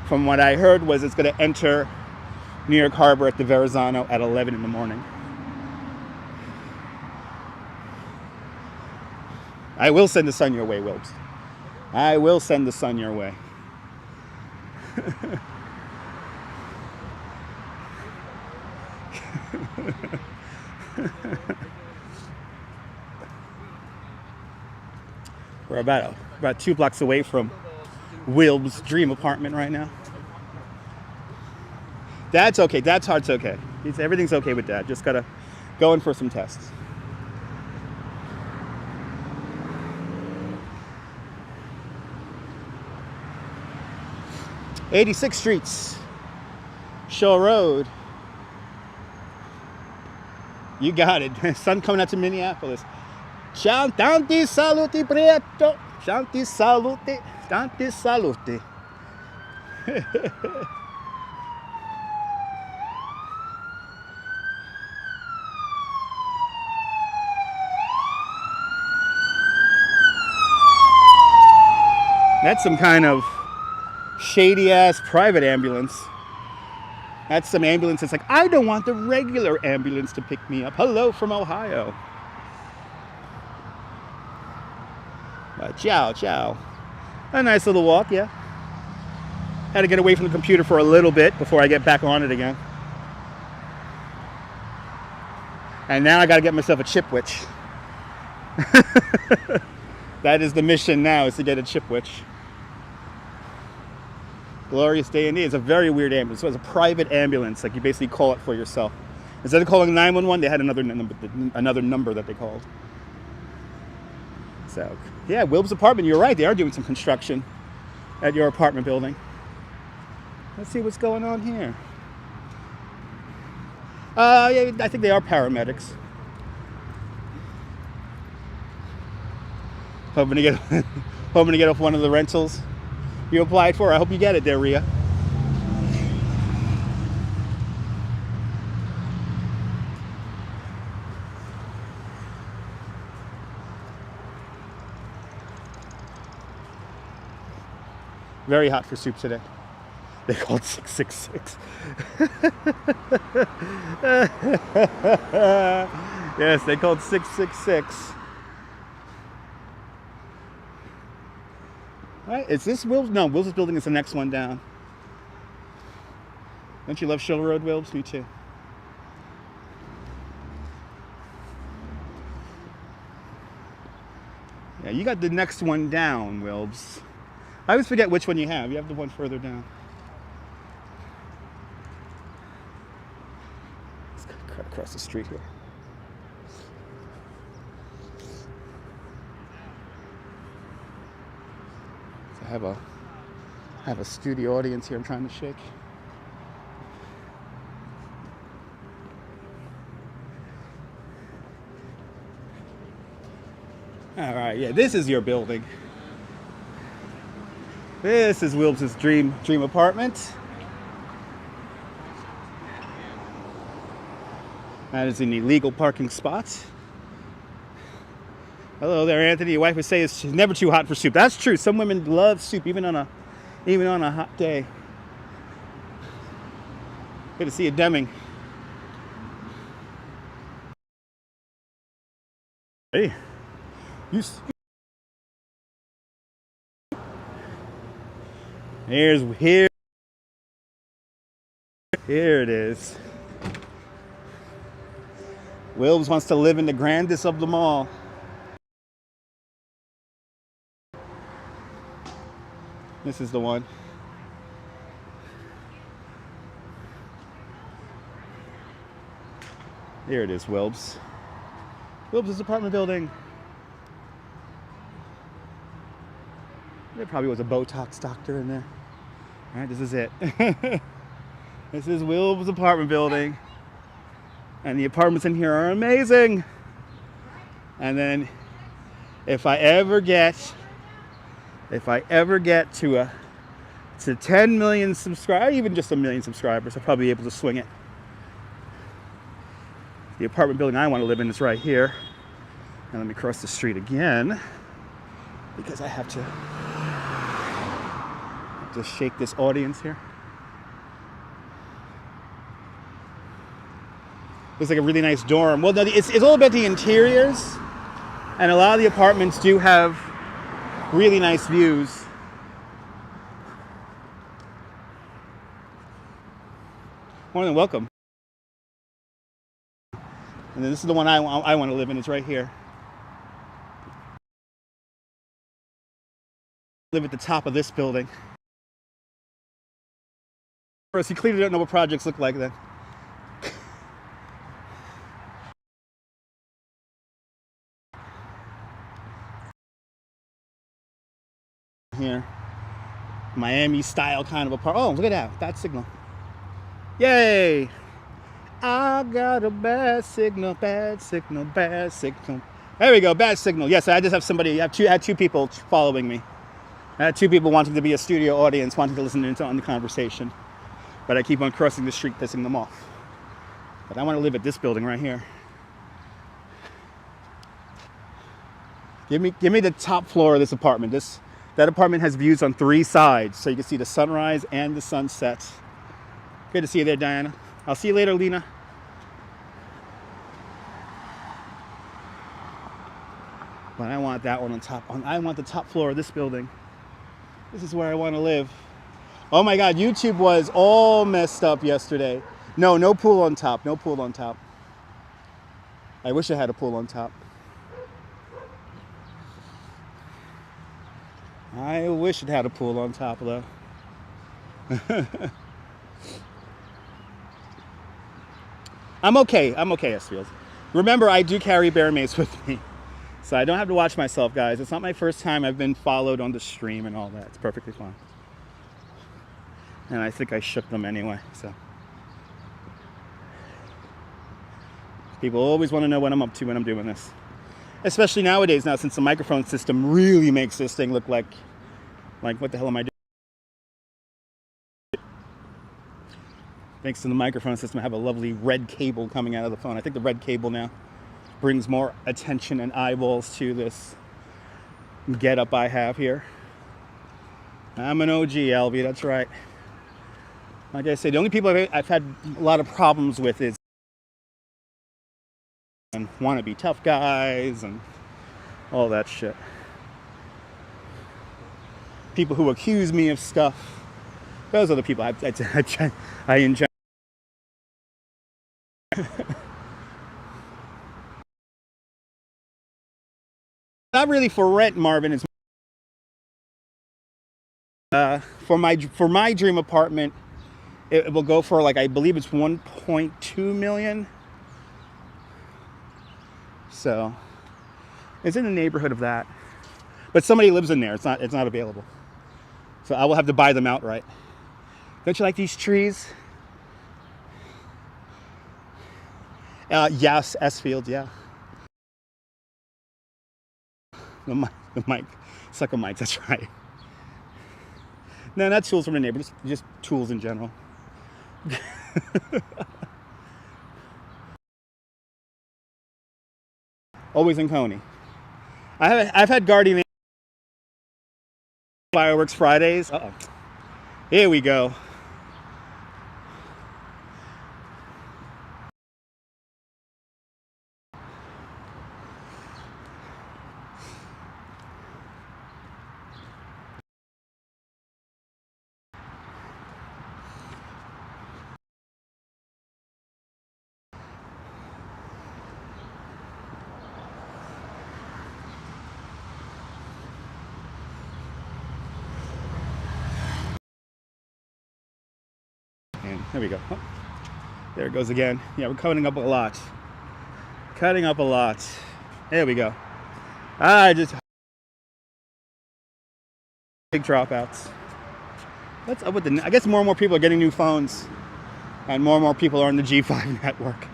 From what I heard was it's going to enter New York Harbor at the Verrazano at 11 in the morning. I will send the sun your way, Wilbs. I will send the sun your way. We're about 2 blocks away from Wilb's dream apartment right now. Dad's okay. Dad's heart's okay. Everything's okay with Dad. Just gotta go in for some tests. '86 Streets, Shore Road. You got it. Sun coming out to Minneapolis. Tanti saluti, Prieto. Tanti saluti. Tanti saluti. That's some kind of shady-ass private ambulance. That's some ambulance that's like, I don't want the regular ambulance to pick me up. Hello from Ohio. Ciao, ciao. A nice little walk, yeah. Had to get away from the computer for a little bit before I get back on it again. And now I got to get myself a chip witch. That is the mission now, is to get a chip witch. Glorious day indeed. It's a very weird ambulance. So it's a private ambulance. Like you basically call it for yourself. Instead of calling 911, they had another number that they called. So, yeah, Wilb's apartment. You're right. They are doing some construction at your apartment building. Let's see what's going on here. Yeah, I think they are paramedics. Hoping to get off one of the rentals you applied for. I hope you get it there, Rhea. Very hot for soup today. They called 666. Yes, they called 666. All right, is this Wilbs? No, Wilbs' building is the next one down. Don't you love Show Road, Wilbs? Me too. Yeah, you got the next one down, Wilbs. I always forget which one you have. You have the one further down. Let's cut across the street here. So I have a studio audience here I'm trying to shake. All right, yeah, this is your building. This is Wilbs' dream apartment. That is an illegal parking spot. Hello there, Anthony. Your wife would say it's never too hot for soup. That's true. Some women love soup, even on a hot day. Good to see you, Deming. Hey. Here it is. Wilbs wants to live in the grandest of them all. This is the one. Here it is, Wilbs. Wilbs' apartment building. There probably was a Botox doctor in there. All right, this is it. This is Wilbs' apartment building. And the apartments in here are amazing. And then if I ever get to 10 million subscribers, even just 1 million subscribers, I'll probably be able to swing it. The apartment building I want to live in is right here. And let me cross the street again, because I have to shake this audience here. Looks like a really nice dorm. Well, no, it's all about the interiors, and a lot of the apartments do have really nice views. More than welcome. And then this is the one I want to live in. It's right here. Live at the top of this building. First, you clearly don't know what projects look like then. Here, Miami style kind of apartment. Oh, look at that, bad signal. Yay! I got a bad signal, bad signal, bad signal. There we go, bad signal. Yes, I just have somebody. I had two people following me. I had two people wanting to be a studio audience, wanting to listen in on the conversation. But I keep on crossing the street, pissing them off. But I want to live at this building right here. Give me the top floor of this apartment. That apartment has views on 3 sides, so you can see the sunrise and the sunset. Good to see you there, Diana. I'll see you later, Lena. But I want that one on top. I want the top floor of this building. This is where I want to live. Oh my God, YouTube was all messed up yesterday. No pool on top. No pool on top. I wish I had a pool on top. I wish it had a pool on top, though. I'm okay, S-Fields. Remember, I do carry bear mace with me. So I don't have to watch myself, guys. It's not my first time I've been followed on the stream and all that. It's perfectly fine. And I think I shook them anyway, so. People always want to know what I'm up to when I'm doing this. Especially nowadays now, since the microphone system really makes this thing look like what the hell am I doing? Thanks to the microphone system, I have a lovely red cable coming out of the phone. I think the red cable now brings more attention and eyeballs to this getup I have here. I'm an OG, Albie, that's right. Like I said, the only people I've had a lot of problems with is and wannabe tough guys and all that shit. People who accuse me of stuff. Those are the people I enjoy. Not really for rent, Marvin. It's for my dream apartment. It will go for, like, I believe it's 1.2 million. So it's in the neighborhood of that. But somebody lives in there. It's not available. So I will have to buy them outright. Don't you like these trees? Yes, S-Field, yeah. The mic. Sucker mics, that's right. No, not tools from the neighbor, just tools in general. Always in Coney. I've had guardian fireworks Fridays. Uh-oh. Here we go. And there we go. Oh, there it goes again. Yeah, we're cutting up a lot. Cutting up a lot. There we go. Just big dropouts. What's up with I guess more and more people are getting new phones, and more people are on the G5 network.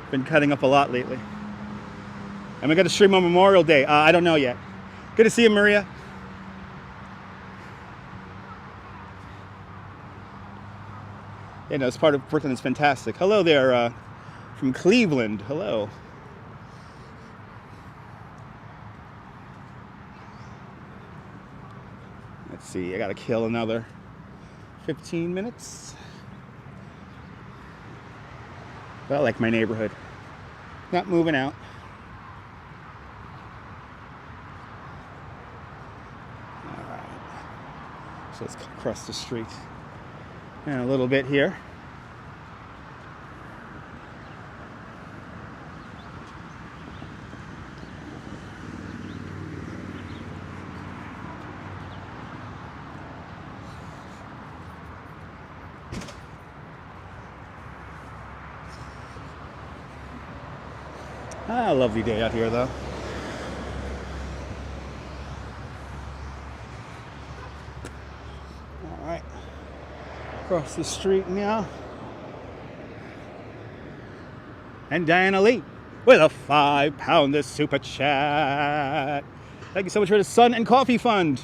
Been cutting up a lot lately. And we got to stream on Memorial Day. I don't know yet. Good to see you, Maria. You know, it's part of Brooklyn. It's fantastic. Hello there, from Cleveland. Hello. Let's see. I got to kill another 15 minutes. Well, I like my neighborhood. Not moving out. All right. So let's cross the street. And a little bit here. Lovely day out here, though. All right. Across the street now. And Diana Lee with a £5 super chat. Thank you so much for the Sun and Coffee Fund,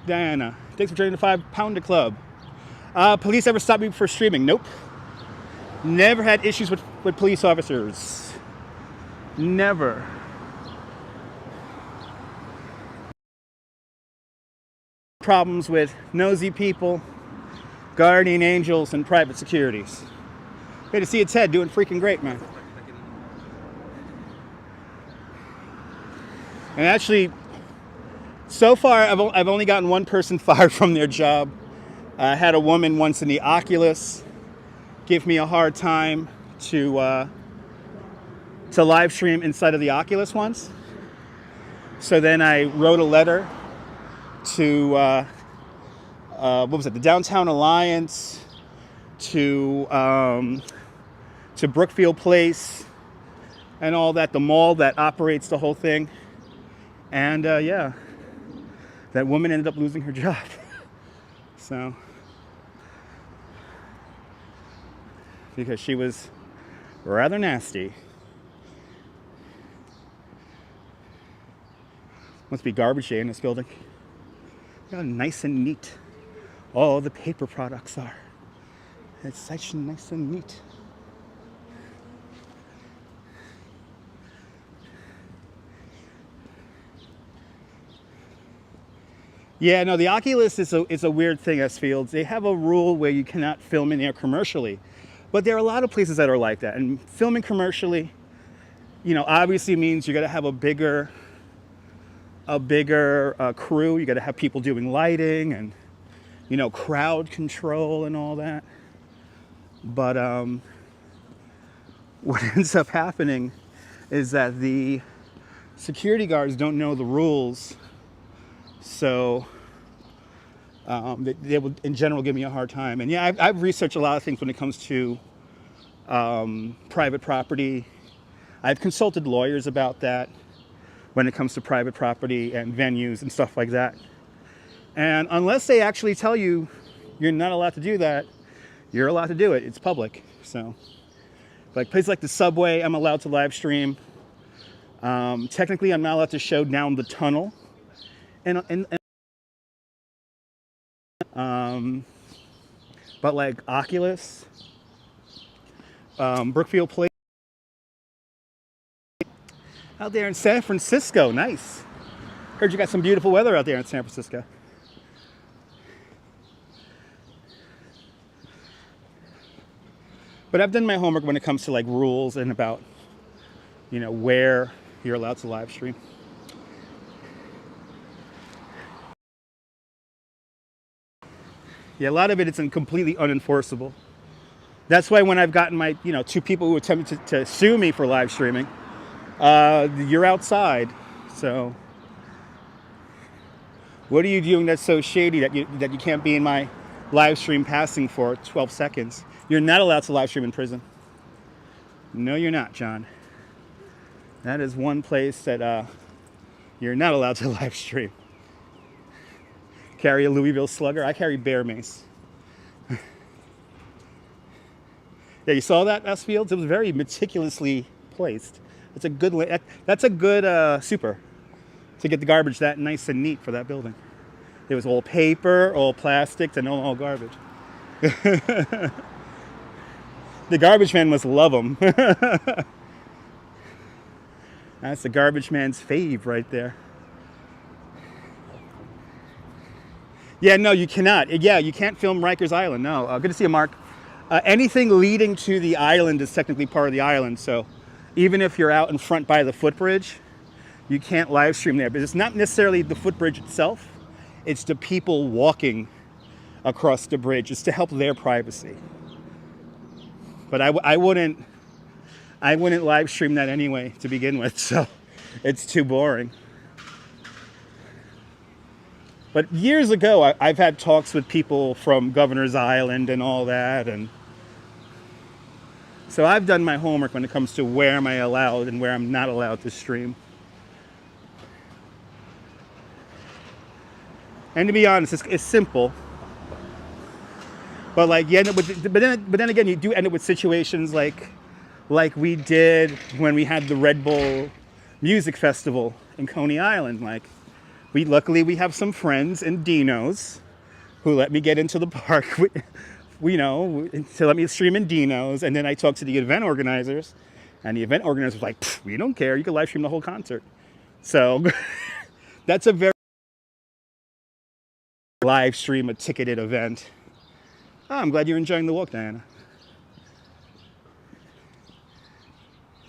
Diana. Thanks for joining the £5 club. Police ever stopped me for streaming? Nope. Never had issues with police officers. Never. Problems with nosy people, guardian angels, and private securities. Good to see you, Ted. Doing freaking great, man. And actually, so far, I've only gotten one person fired from their job. I had a woman once in the Oculus give me a hard time to live stream inside of the Oculus once. So then I wrote a letter to what was it? The Downtown Alliance, to Brookfield Place, and all that. The mall that operates the whole thing. And yeah, that woman ended up losing her job. So, because she was rather nasty. Must be garbage day in this building. Look how nice and neat all the paper products are. It's such nice and neat. Yeah, no, the Oculus is a weird thing, S Fields. They have a rule where you cannot film in there commercially. But there are a lot of places that are like that. And filming commercially, you know, obviously means you got to have a bigger crew. You got to have people doing lighting and, you know, crowd control and all that. But what ends up happening is that the security guards don't know the rules. So they will, in general, give me a hard time. And yeah, I've researched a lot of things when it comes to private property. I've consulted lawyers about that when it comes to private property and venues and stuff like that. And unless they actually tell you you're not allowed to do that, you're allowed to do it. It's public. So, like places like the subway, I'm allowed to live stream. Technically, I'm not allowed to show down the tunnel. But like Oculus, Brookfield Place, out there in San Francisco, nice. Heard you got some beautiful weather out there in San Francisco. But I've done my homework when it comes to like rules and about, you know, where you're allowed to live stream. Yeah, a lot of it is completely unenforceable. That's why when I've gotten my, you know, 2 people who attempted to sue me for live streaming, you're outside. So what are you doing that's so shady that you can't be in my live stream passing for 12 seconds? You're not allowed to live stream in prison. No, you're not, John. That is one place that you're not allowed to live stream. Carry a Louisville Slugger. I carry bear mace. Yeah, you saw that, S Fields? It was very meticulously placed. That's a good super to get the garbage that nice and neat for that building. It was all paper, all plastics, and all garbage. The garbage man must love them. That's the garbage man's fave right there. Yeah, no, you cannot. Yeah, you can't film Rikers Island. No, good to see you, Mark. Anything leading to the island is technically part of the island. So even if you're out in front by the footbridge, you can't live stream there. But it's not necessarily the footbridge itself. It's the people walking across the bridge. It's to help their privacy. But I wouldn't live stream that anyway to begin with. So it's too boring. But years ago, I've had talks with people from Governor's Island and all that. And so I've done my homework when it comes to where am I allowed and where I'm not allowed to stream. And to be honest, it's simple. But like you end up with, but then again, you do end up with situations like we did when we had the Red Bull Music Festival in Coney Island. Like, luckily we have some friends in Dino's who let me get into the park, to let me stream in Dino's. And then I talked to the event organizers, and the event organizers was like, "We don't care. You can live stream the whole concert." So that's a very live stream a ticketed event. Oh, I'm glad you're enjoying the walk, Diana.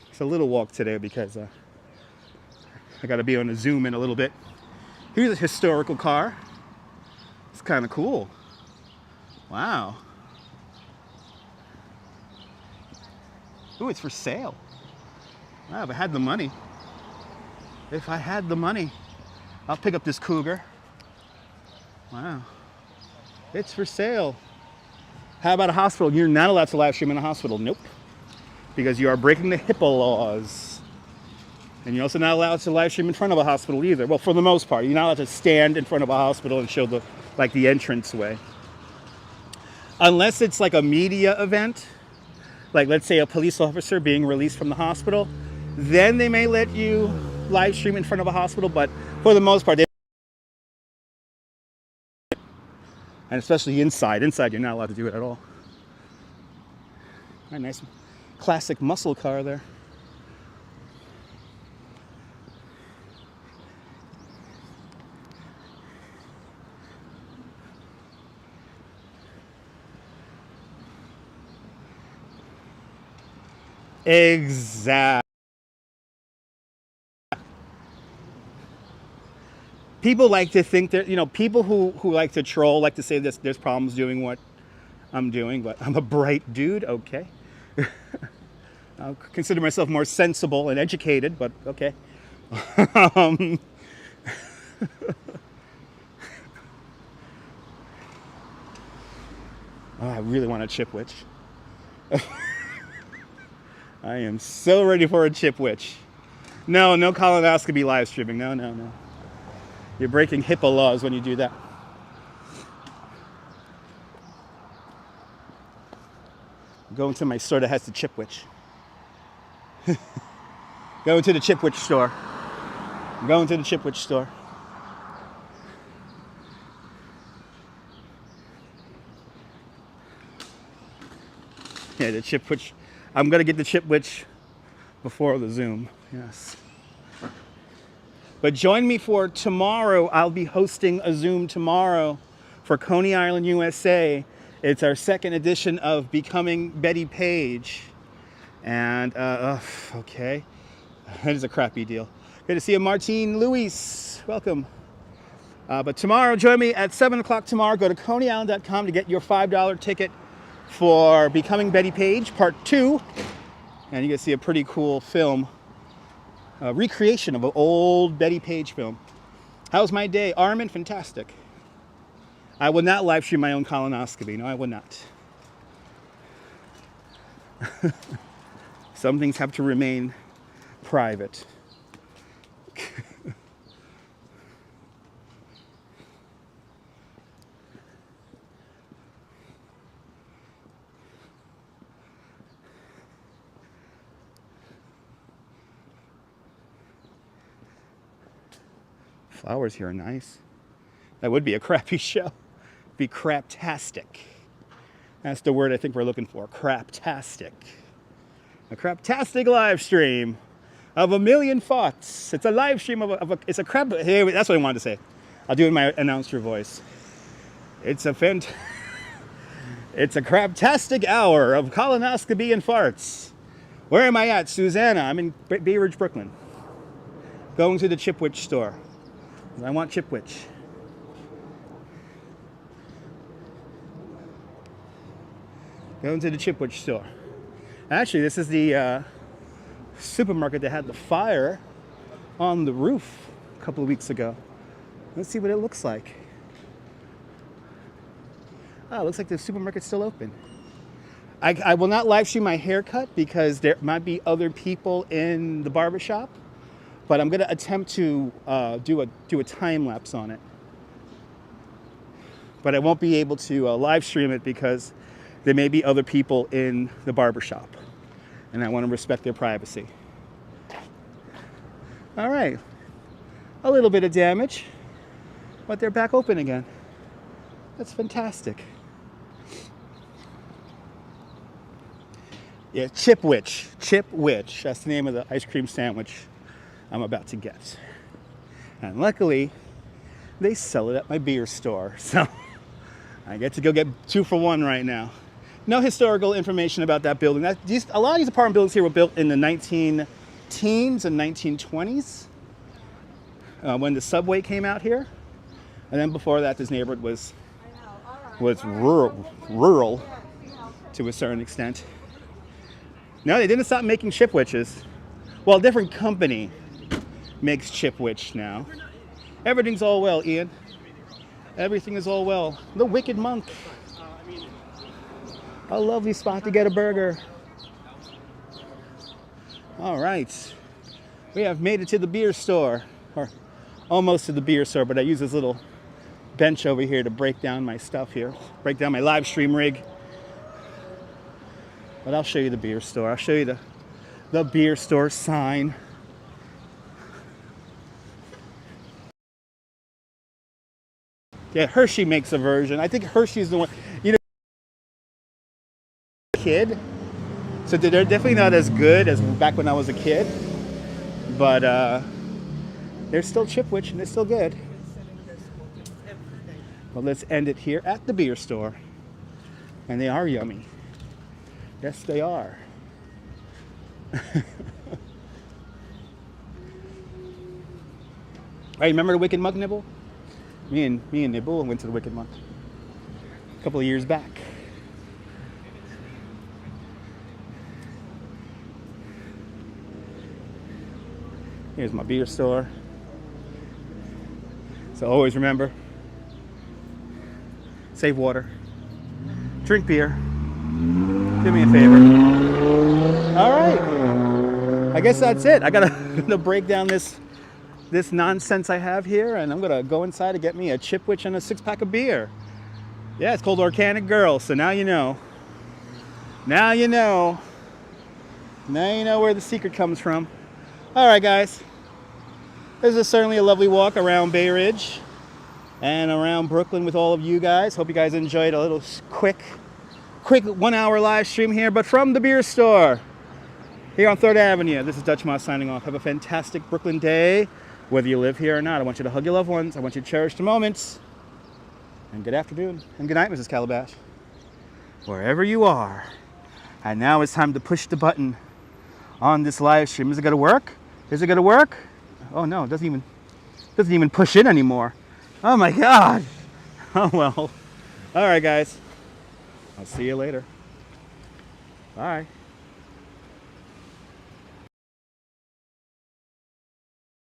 It's a little walk today because I got to be on a Zoom in a little bit. Here's a historical car. It's kind of cool. Wow. Ooh, it's for sale. Wow, if I had the money. If I had the money, I'll pick up this Cougar. Wow. It's for sale. How about a hospital? You're not allowed to live stream in a hospital. Nope. Because you are breaking the HIPAA laws. And you're also not allowed to live stream in front of a hospital either. Well, for the most part, you're not allowed to stand in front of a hospital and show the entranceway. Unless it's like a media event, like let's say a police officer being released from the hospital, then they may let you live stream in front of a hospital. But for the most part, and especially inside you're not allowed to do it at all. Right, nice classic muscle car there. Exactly. People like to think that, you know, people who like to troll like to say this, there's problems doing what I'm doing, but I'm a bright dude, okay. I'll consider myself more sensible and educated, but okay. um, oh, I really want a chip witch. I am so ready for a chip witch. No, no colonoscopy live streaming. No, no, no. You're breaking HIPAA laws when you do that. I'm going to my store that has the chip witch. Going to the chip witch store. I'm going to the chip witch store. Yeah, the chip witch. I'm going to get the chip witch before the Zoom. Yes. But join me for tomorrow. I'll be hosting a Zoom tomorrow for Coney Island, USA. It's our second edition of Becoming Betty Page. And, okay. That is a crappy deal. Good to see you, Martine Luis. Welcome. But tomorrow, join me at 7 o'clock tomorrow. Go to coneyisland.com to get your $5 ticket for Becoming Betty Page, Part 2. And you can see a pretty cool film. A recreation of an old Betty Page film. How's my day? Armin, fantastic. I will not live stream my own colonoscopy. No, I will not. Some things have to remain private. Flowers here are nice. That would be a crappy show. Be craptastic. That's the word I think we're looking for. Craptastic. A craptastic live stream of a million thoughts. It's a live stream of a it's a crap. Hey, that's what I wanted to say. I'll do it in my announcer voice. It's a it's a craptastic hour of colonoscopy and farts. Where am I at, Susanna? I'm in Bay Ridge, Brooklyn. Going to the Chipwich store. I want Chipwich. Going to the Chipwich store. Actually, this is the supermarket that had the fire on the roof a couple of weeks ago. Let's see what it looks like. Oh, it looks like the supermarket's still open. I will not live stream my haircut because there might be other people in the barbershop, but I'm going to attempt to do a time lapse on it. But I won't be able to live stream it because there may be other people in the barbershop, and I want to respect their privacy. All right, a little bit of damage, but they're back open again. That's fantastic. Yeah, Chipwich. Chipwich. That's the name of the ice cream sandwich I'm about to get. And luckily, they sell it at my beer store. So I get to go get 2 for 1 right now. No historical information about that building. A lot of these apartment buildings here were built in the 19-teens and 1920s when the subway came out here. And then before that, this neighborhood was rural to a certain extent. No, they didn't stop making Chipwiches. Well, a different company makes Chipwich now. Everything's all well, Ian. Everything is all well. The Wicked Monk. A lovely spot to get a burger. All right. We have made it to the beer store. Or almost to the beer store, but I use this little bench over here to break down my stuff here. Break down my live stream rig. But I'll show you the beer store. I'll show you the beer store sign. Yeah, Hershey makes a version. I think Hershey's the one, you know, kid. So they're definitely not as good as back when I was a kid. But they're still Chipwich and they're still good. Well, let's end it here at the beer store. And they are yummy. Yes, they are. Hey, remember the Wicked Monk, Nibble? Me and Nibble went to the Wicked Monk a couple of years back. Here's my beer store. So always remember, save water, drink beer, do me a favor. All right, I guess that's it. I gotta break down this nonsense I have here, and I'm gonna go inside and get me a Chipwich and a 6-pack of beer. Yeah, it's called Organic Girl, so now you know. Now you know. Now you know where the secret comes from. All right, guys. This is certainly a lovely walk around Bay Ridge and around Brooklyn with all of you guys. Hope you guys enjoyed a little quick 1 hour live stream here, but from the beer store here on 3rd Avenue. This is Dutch Moss signing off. Have a fantastic Brooklyn day, whether you live here or not. I want you to hug your loved ones. I want you to cherish the moments. And good afternoon and good night, Mrs. Calabash, wherever you are. And now it's time to push the button on this live stream. Is it going to work? Is it going to work? Oh no, it doesn't even push in anymore. Oh my God. Oh well. All right, guys. I'll see you later. Bye.